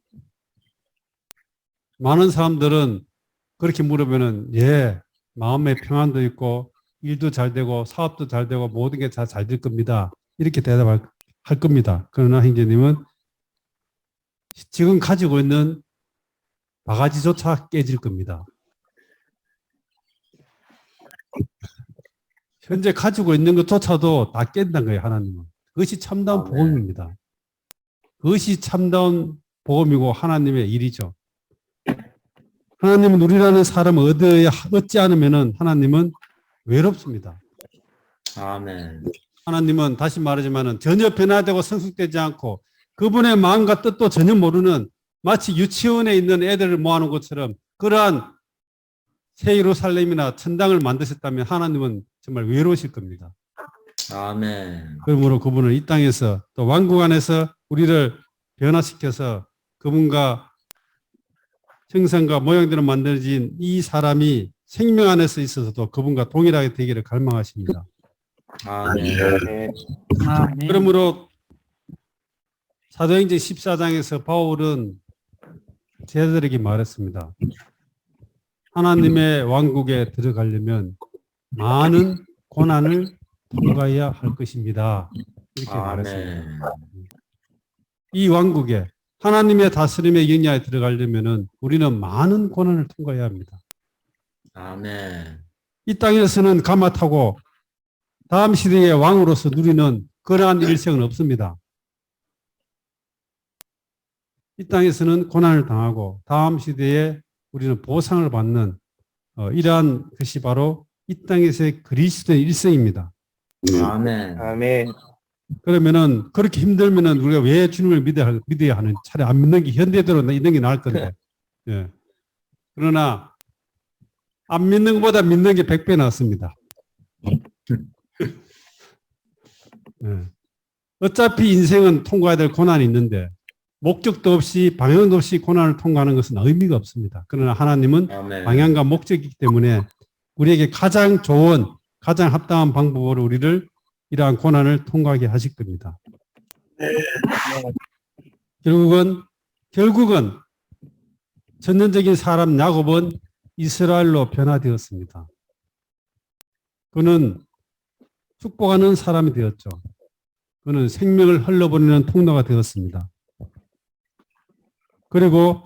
많은 사람들은 그렇게 물으면은 예, 마음의 평안도 있고 일도 잘 되고 사업도 잘 되고 모든 게 다 잘 될 겁니다. 이렇게 대답할 겁니다. 그러나 형제님은 지금 가지고 있는 바가지조차 깨질 겁니다. 현재 가지고 있는 것조차도 다 깬다는 거예요, 하나님은. 그것이 참다운 아멘. 복음입니다. 그것이 참다운 복음이고 하나님의 일이죠. 하나님은 우리라는 사람을 얻지 않으면은 하나님은 외롭습니다. 아멘. 하나님은 다시 말하지만은 전혀 변화되고 성숙되지 않고 그분의 마음과 뜻도 전혀 모르는 마치 유치원에 있는 애들을 모아놓은 것처럼 그러한 새 예루살렘이나 천당을 만드셨다면 하나님은 정말 외로우실 겁니다. 아멘. 그러므로 그분은 이 땅에서 또 왕국 안에서 우리를 변화시켜서 그분과 형상과 모양대로 만들어진 이 사람이 생명 안에서 있어서도 그분과 동일하게 되기를 갈망하십니다. 아멘. 네. 그러므로 사도행전 14장에서 바울은 제자들에게 말했습니다. 하나님의 왕국에 들어가려면 많은 고난을 통과해야 할 것입니다. 이렇게 말했습니다. 아멘. 이 왕국에 하나님의 다스림의 영향에 들어가려면 우리는 많은 고난을 통과해야 합니다. 아멘. 이 땅에서는 가마타고 다음 시대의 왕으로서 누리는 그러한 일생은 없습니다. 이 땅에서는 고난을 당하고 다음 시대에 우리는 보상을 받는 이러한 것이 바로 이 땅에서의 그리스도의 일생입니다. 아멘. 아멘. 그러면은 그렇게 힘들면은 우리가 왜 주님을 믿어야 하는 차라리 안 믿는 게 현대대로 있는 게 나을 건데. 예. 그러나 안 믿는 것보다 믿는 게 100배 낫습니다. 예. 어차피 인생은 통과해야 될 고난이 있는데 목적도 없이 방향도 없이 고난을 통과하는 것은 의미가 없습니다. 그러나 하나님은 아멘. 방향과 목적이기 때문에 우리에게 가장 좋은 가장 합당한 방법으로 우리를 이러한 고난을 통과하게 하실 겁니다. 결국은 전년적인 사람 야곱은 이스라엘로 변화되었습니다. 그는 축복하는 사람이 되었죠. 그는 생명을 흘러보내는 통로가 되었습니다. 그리고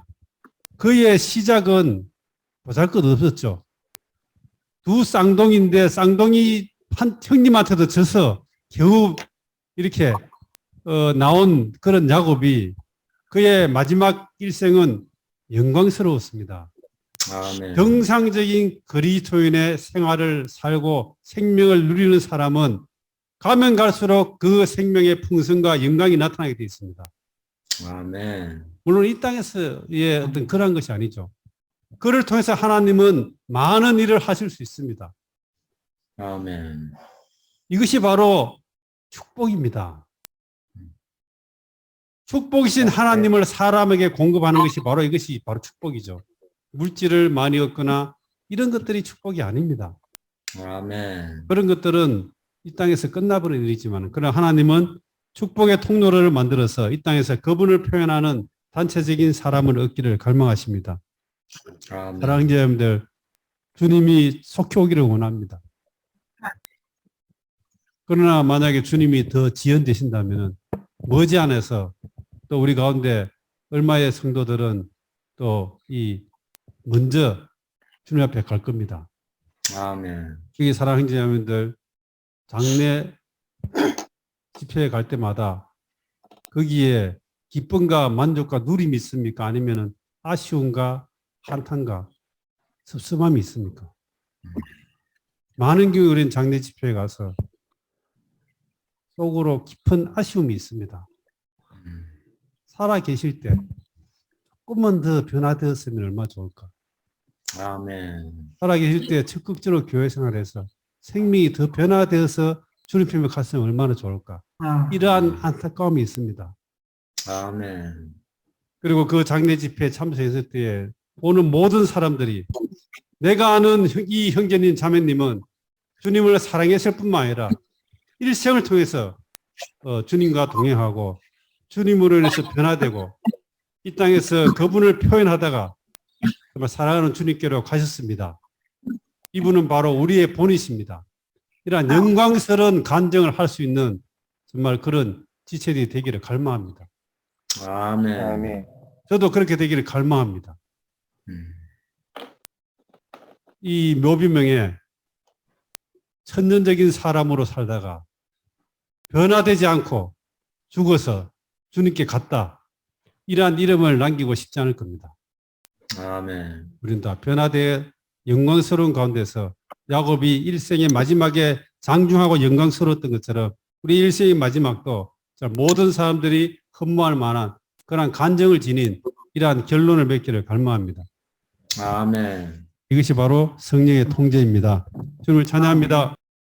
그의 시작은 보잘것없었죠. 두 쌍둥이인데 쌍둥이 한 형님한테도 져서 겨우 이렇게 나온 그런 야곱이 그의 마지막 일생은 영광스러웠습니다. 아멘. 정상적인 그리스도인의 생활을 살고 생명을 누리는 사람은 가면 갈수록 그 생명의 풍성과 영광이 나타나게 되어 있습니다. 아멘. 물론 이 땅에서의 어떤 그런 것이 아니죠. 그를 통해서 하나님은 많은 일을 하실 수 있습니다. 아멘. 이것이 바로 축복입니다. 축복이신 하나님을 사람에게 공급하는 것이 바로 이것이 바로 축복이죠. 물질을 많이 얻거나 이런 것들이 축복이 아닙니다. 아멘. 그런 것들은 이 땅에서 끝나버린 일이지만 그러나 하나님은 축복의 통로를 만들어서 이 땅에서 그분을 표현하는 단체적인 사람을 얻기를 갈망하십니다. 아멘. 사랑하는 여러분들, 주님이 속히 오기를 원합니다. 그러나 만약에 주님이 더 지연되신다면 머지않아서 또 우리 가운데 얼마의 성도들은 또 먼저 주님 앞에 갈 겁니다. 아멘. 여기 사랑하는 여러분들, 장례 집회에 갈 때마다 거기에 기쁨과 만족과 누림이 있습니까? 아니면 아쉬움과 한탄과 섭섭함이 있습니까? 많은 경우 우리는 장례 집회에 가서 속으로 깊은 아쉬움이 있습니다. 살아 계실 때 조금만 더 변화되었으면 얼마나 좋을까? 아멘. 살아 계실 때 적극적으로 교회 생활해서 생명이 더 변화되어서 주님 편에 갔으면 얼마나 좋을까? 이러한 안타까움이 있습니다. 아멘. 그리고 그 장례 집회에 참석했을 때에 보는 모든 사람들이 내가 아는 이 형제님 자매님은 주님을 사랑했을 뿐만 아니라 일생을 통해서 주님과 동행하고 주님으로 인해서 변화되고 이 땅에서 그분을 표현하다가 정말 사랑하는 주님께로 가셨습니다. 이분은 바로 우리의 본이십니다. 이러한 영광스러운 간증을 할 수 있는 정말 그런 지체들이 되기를 갈망합니다. 아멘. 아멘. 저도 그렇게 되기를 갈망합니다. 음. 이 묘비명에 천년적인 사람으로 살다가 변화되지 않고 죽어서 주님께 갔다. 이러한 이름을 남기고 싶지 않을 겁니다. 아멘. 우리는 다 변화되어 영광스러운 가운데서 야곱이 일생의 마지막에 장중하고 영광스러웠던 것처럼 우리 일생의 마지막도 모든 사람들이 흠모할 만한 그런 간증을 지닌 이러한 결론을 맺기를 갈망합니다. 아멘. 이것이 바로 성령의 통제입니다. 주님을 찬양합니다.